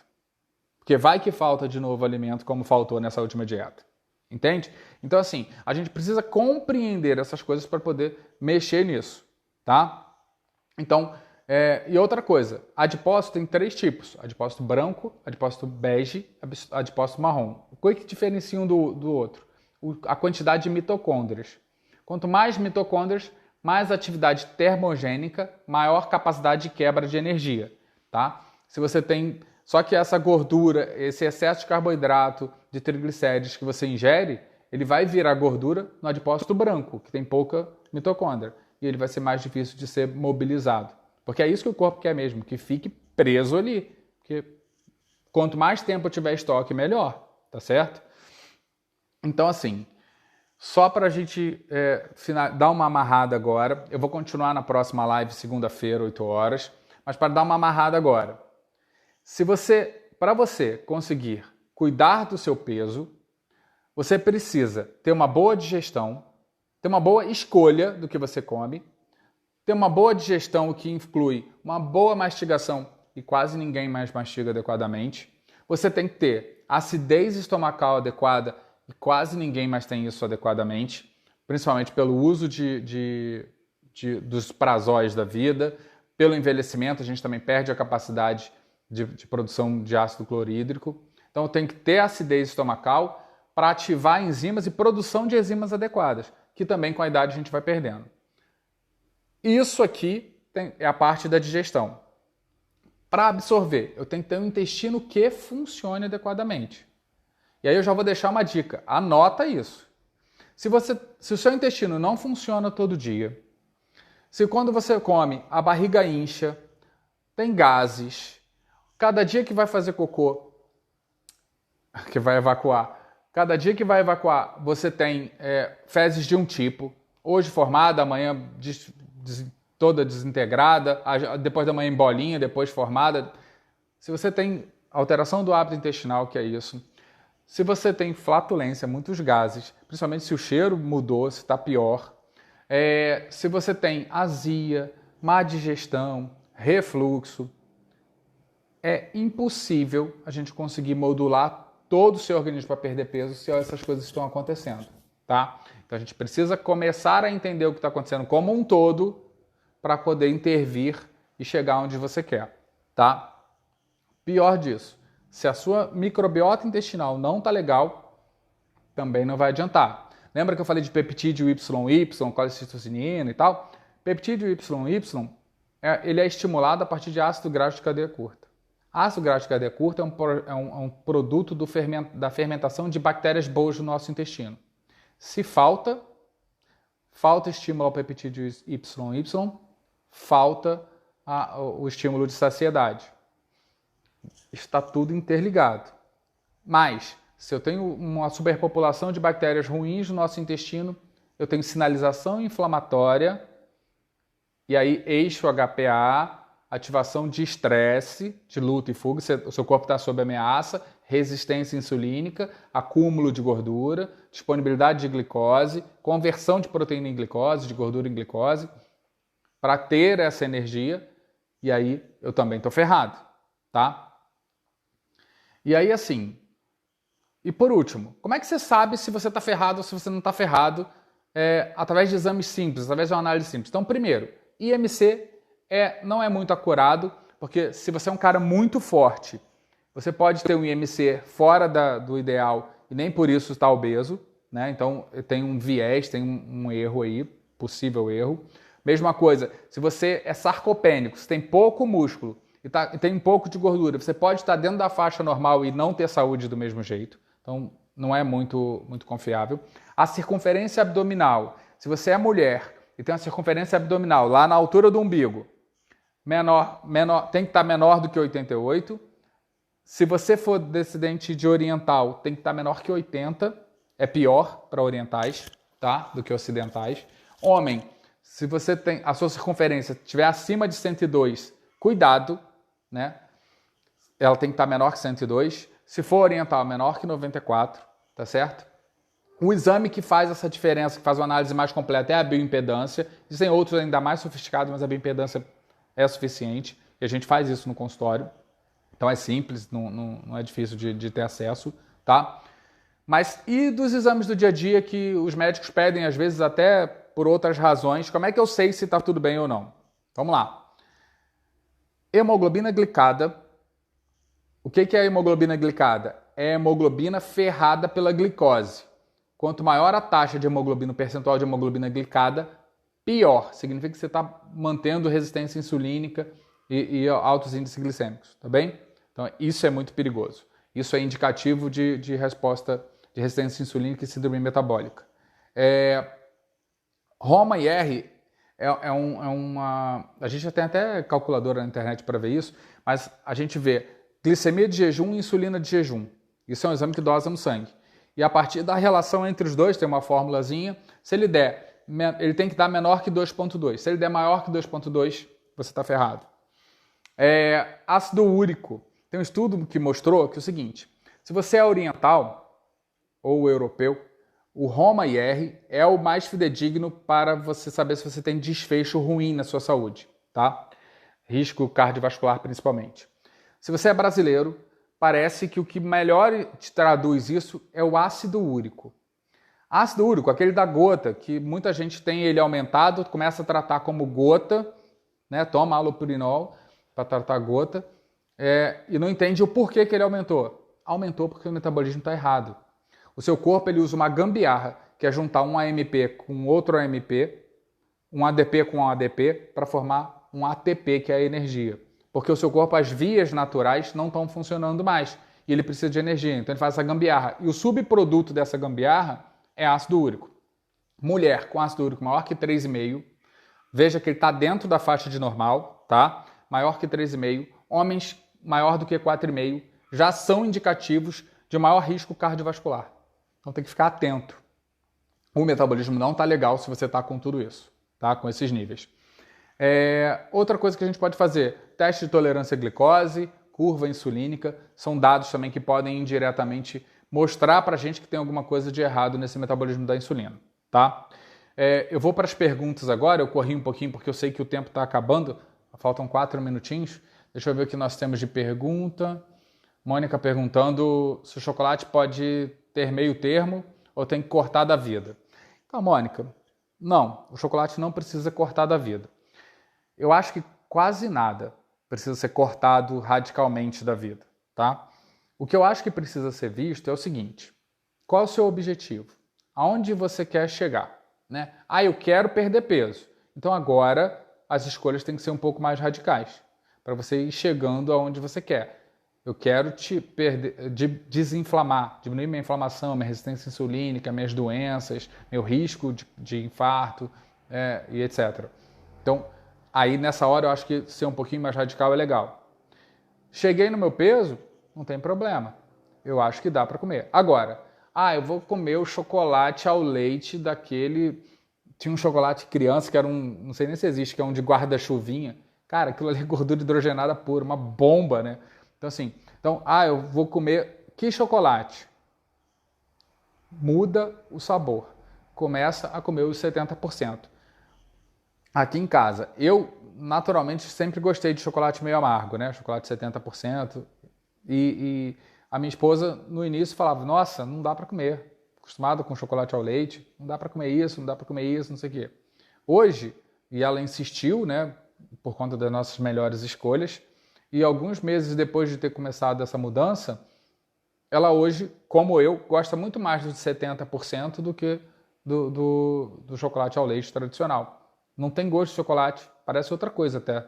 Porque vai que falta de novo alimento, como faltou nessa última dieta. Entende? Então, assim, a gente precisa compreender essas coisas para poder mexer nisso, tá? Então, e outra coisa, adipócito tem 3 tipos, adipócito branco, adipócito bege, adipócito marrom. O que diferencia um do outro? A quantidade de mitocôndrias. Quanto mais mitocôndrias, mais atividade termogênica, maior capacidade de quebra de energia, tá? Se você tem, só que essa gordura, esse excesso de carboidrato, de triglicérides que você ingere, ele vai virar gordura no adipócito branco, que tem pouca mitocôndria, e ele vai ser mais difícil de ser mobilizado. Porque é isso que o corpo quer mesmo, que fique preso ali. Porque quanto mais tempo tiver estoque, melhor, tá certo? Então, assim, só para a gente dar uma amarrada agora, eu vou continuar na próxima live, segunda-feira, 8 horas, mas para dar uma amarrada agora. Para você conseguir cuidar do seu peso, você precisa ter uma boa digestão, ter uma boa escolha do que você come, ter uma boa digestão, o que inclui uma boa mastigação, e quase ninguém mais mastiga adequadamente. Você tem que ter acidez estomacal adequada, e quase ninguém mais tem isso adequadamente, principalmente pelo uso dos prazóis da vida, pelo envelhecimento, a gente também perde a capacidade de produção de ácido clorídrico. Então tem que ter acidez estomacal para ativar enzimas e produção de enzimas adequadas, que também com a idade a gente vai perdendo. Isso aqui é a parte da digestão. Para absorver, eu tenho que ter um intestino que funcione adequadamente. E aí eu já vou deixar uma dica, anota isso. Se o seu intestino não funciona todo dia, Se quando você come, a barriga incha, tem gases, cada dia que vai fazer cocô, que vai evacuar, cada dia que vai evacuar, você tem fezes de um tipo, hoje formada, amanhã toda desintegrada, depois da manhã em bolinha, depois formada. Se você tem alteração do hábito intestinal, que é isso, se você tem flatulência, muitos gases, principalmente se o cheiro mudou, se está pior, se você tem azia, má digestão, refluxo, é impossível a gente conseguir modular todo o seu organismo para perder peso se essas coisas estão acontecendo, tá? Então a gente precisa começar a entender o que está acontecendo como um todo para poder intervir e chegar onde você quer, tá? Pior disso, se a sua microbiota intestinal não está legal, também não vai adiantar. Lembra que eu falei de peptídeo YY, colecistocinina e tal? Peptídeo YY, ele é estimulado a partir de ácido graxo de cadeia curta. Ácido graxo de cadeia curta é um produto da fermentação de bactérias boas no nosso intestino. Se falta estímulo ao peptídeo YY, falta o estímulo de saciedade. Está tudo interligado. Mas, se eu tenho uma superpopulação de bactérias ruins no nosso intestino, eu tenho sinalização inflamatória, e aí eixo HPA, ativação de estresse, de luta e fuga, o seu corpo está sob ameaça, resistência insulínica, acúmulo de gordura, disponibilidade de glicose, conversão de proteína em glicose, de gordura em glicose, para ter essa energia, e aí eu também estou ferrado, tá? E aí assim, e por último, como é que você sabe se você está ferrado ou se você não está ferrado? Através de exames simples, através de uma análise simples. Então, primeiro, IMC não é muito acurado, porque se você é um cara muito forte, você pode ter um IMC fora do ideal e nem por isso está obeso, né? Então tem um viés, tem um erro aí, possível erro. Mesma coisa, se você é sarcopênico, você tem pouco músculo e tem um pouco de gordura, você pode estar dentro da faixa normal e não ter saúde do mesmo jeito. Então não é muito confiável. A circunferência abdominal, se você é mulher e tem uma circunferência abdominal lá na altura do umbigo, tem que estar menor do que 88. Se você for descendente de oriental, tem que estar menor que 80. É pior para orientais, tá? Do que ocidentais. Homem, se você tem a sua circunferência estiver acima de 102, cuidado, né? Ela tem que estar menor que 102. Se for oriental, menor que 94, tá certo? O exame que faz essa diferença, que faz uma análise mais completa, é a bioimpedância. Existem outros ainda mais sofisticados, mas a bioimpedância é suficiente, e a gente faz isso no consultório. Então é simples, não é difícil de ter acesso, tá? Mas e dos exames do dia a dia que os médicos pedem, às vezes até por outras razões, como é que eu sei se está tudo bem ou não? Vamos lá. Hemoglobina glicada. O que é a hemoglobina glicada? É a hemoglobina ferrada pela glicose. Quanto maior a taxa de hemoglobina, o percentual de hemoglobina glicada, pior. Significa que você está mantendo resistência insulínica e altos índices glicêmicos, tá bem? Então, isso é muito perigoso. Isso é indicativo de resposta de resistência insulínica e síndrome metabólica. Roma e R a gente tem até calculadora na internet para ver isso, mas a gente vê glicemia de jejum e insulina de jejum. Isso é um exame que dosa no sangue. E a partir da relação entre os dois, tem uma formulazinha, se ele der, ele tem que dar menor que 2,2. Se ele der maior que 2,2, você está ferrado. Ácido úrico. Tem um estudo que mostrou que é o seguinte, se você é oriental ou europeu, o Roma-IR é o mais fidedigno para você saber se você tem desfecho ruim na sua saúde, tá? Risco cardiovascular principalmente. Se você é brasileiro, parece que o que melhor te traduz isso é o ácido úrico. Ácido úrico, aquele da gota, que muita gente tem ele aumentado, começa a tratar como gota, né? Toma allopurinol para tratar a gota, e não entende o porquê que ele aumentou. Aumentou porque o metabolismo está errado. O seu corpo ele usa uma gambiarra, que é juntar um AMP com outro AMP, um ADP com um ADP, para formar um ATP, que é a energia. Porque o seu corpo, as vias naturais não estão funcionando mais. E ele precisa de energia, então ele faz essa gambiarra. E o subproduto dessa gambiarra é ácido úrico. Mulher com ácido úrico maior que 3,5, veja que ele está dentro da faixa de normal, tá? Maior que 3,5. Homens maior do que 4,5 já são indicativos de maior risco cardiovascular. Então tem que ficar atento. O metabolismo não está legal se você está com tudo isso, tá? Com esses níveis. Outra coisa que a gente pode fazer, teste de tolerância à glicose, curva insulínica, são dados também que podem indiretamente mostrar para a gente que tem alguma coisa de errado nesse metabolismo da insulina, tá? Eu vou para as perguntas agora, eu corri um pouquinho porque eu sei que o tempo está acabando, faltam 4 minutinhos. Deixa eu ver o que nós temos de pergunta. Mônica perguntando se o chocolate pode ter meio termo ou tem que cortar da vida. Então, Mônica, não, o chocolate não precisa cortar da vida. Eu acho que quase nada precisa ser cortado radicalmente da vida, tá? O que eu acho que precisa ser visto é o seguinte: qual é o seu objetivo? Aonde você quer chegar, né? Eu quero perder peso. Então agora as escolhas têm que ser um pouco mais radicais para você ir chegando aonde você quer. Eu quero desinflamar, diminuir minha inflamação, minha resistência insulínica, minhas doenças, meu risco de infarto e etc. Então, aí nessa hora eu acho que ser um pouquinho mais radical é legal. Cheguei no meu peso, não tem problema. Eu acho que dá para comer. Agora, eu vou comer o chocolate ao leite daquele... Tinha um chocolate criança que era não sei nem se existe, que é um de guarda-chuvinha. Cara, aquilo ali é gordura hidrogenada pura, uma bomba, né? Então assim, eu vou comer que chocolate? Muda o sabor. Começa a comer os 70%. Aqui em casa, eu naturalmente sempre gostei de chocolate meio amargo, né? Chocolate 70%. E a minha esposa no início falava, nossa, não dá para comer. Acostumado com chocolate ao leite, não dá para comer isso, não dá para comer isso, não sei o quê. Hoje, e ela insistiu, né, por conta das nossas melhores escolhas, e alguns meses depois de ter começado essa mudança, ela hoje, como eu, gosta muito mais dos 70% do que do chocolate ao leite tradicional. Não tem gosto de chocolate, parece outra coisa até,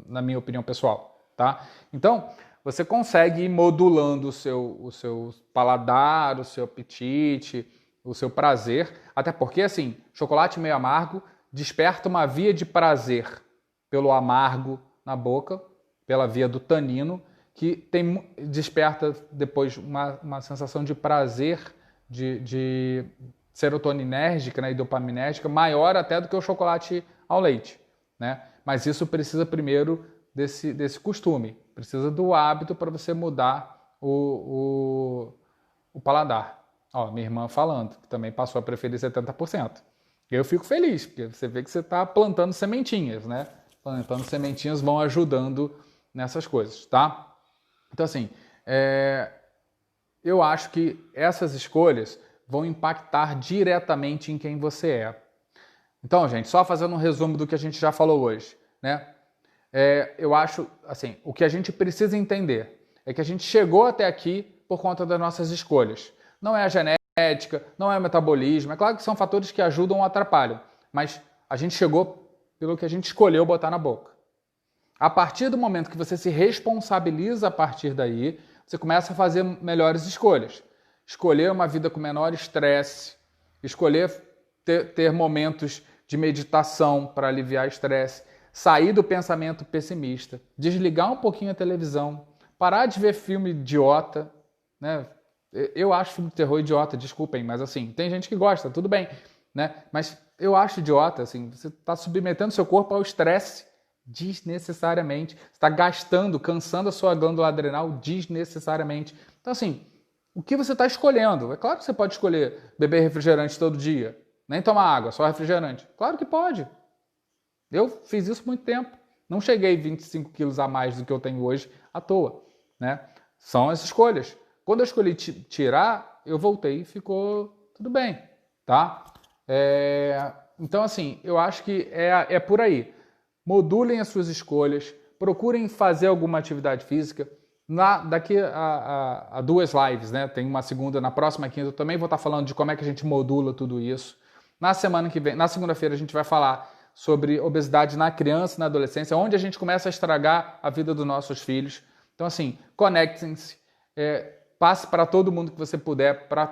na minha opinião pessoal, tá? Então, você consegue ir modulando o seu paladar, o seu apetite, o seu prazer, até porque, assim, chocolate meio amargo desperta uma via de prazer pelo amargo na boca, pela via do tanino, que desperta depois uma sensação de prazer, de serotoninérgica, né, e dopaminérgica maior até do que o chocolate ao leite, né? Mas isso precisa primeiro desse costume, precisa do hábito para você mudar o paladar. Minha irmã falando, que também passou a preferir 70%. Eu fico feliz, porque você vê que você está plantando sementinhas, né? Plantando sementinhas vão ajudando nessas coisas, tá? Então, assim, eu acho que essas escolhas vão impactar diretamente em quem você é. Então, gente, só fazendo um resumo do que a gente já falou hoje, né? Eu acho, assim, o que a gente precisa entender é que a gente chegou até aqui por conta das nossas escolhas. Não é a genética, não é o metabolismo. É claro que são fatores que ajudam ou atrapalham, mas a gente chegou pelo que a gente escolheu botar na boca. A partir do momento que você se responsabiliza a partir daí, você começa a fazer melhores escolhas. Escolher uma vida com menor estresse, escolher ter momentos de meditação para aliviar estresse, sair do pensamento pessimista, desligar um pouquinho a televisão, parar de ver filme idiota, né? Eu acho filme de terror idiota, desculpem, mas assim, tem gente que gosta, tudo bem, né? Mas eu acho idiota, assim, você está submetendo seu corpo ao estresse desnecessariamente, está gastando, cansando a sua glândula adrenal desnecessariamente. Então, assim, o que você está escolhendo? É claro que você pode escolher beber refrigerante todo dia, nem tomar água, só refrigerante. Claro que pode. Eu fiz isso muito tempo. Não cheguei 25 quilos a mais do que eu tenho hoje à toa, né? São as escolhas. Quando eu escolhi tirar, eu voltei e ficou tudo bem, tá? Então, assim, eu acho que é por aí. Modulem as suas escolhas, procurem fazer alguma atividade física. Daqui a 2 lives, né? Tem uma segunda, na próxima quinta eu também vou estar falando de como é que a gente modula tudo isso. Na semana que vem, na segunda-feira, a gente vai falar sobre obesidade na criança e na adolescência, onde a gente começa a estragar a vida dos nossos filhos. Então, assim, conectem-se, passe para todo mundo que você puder para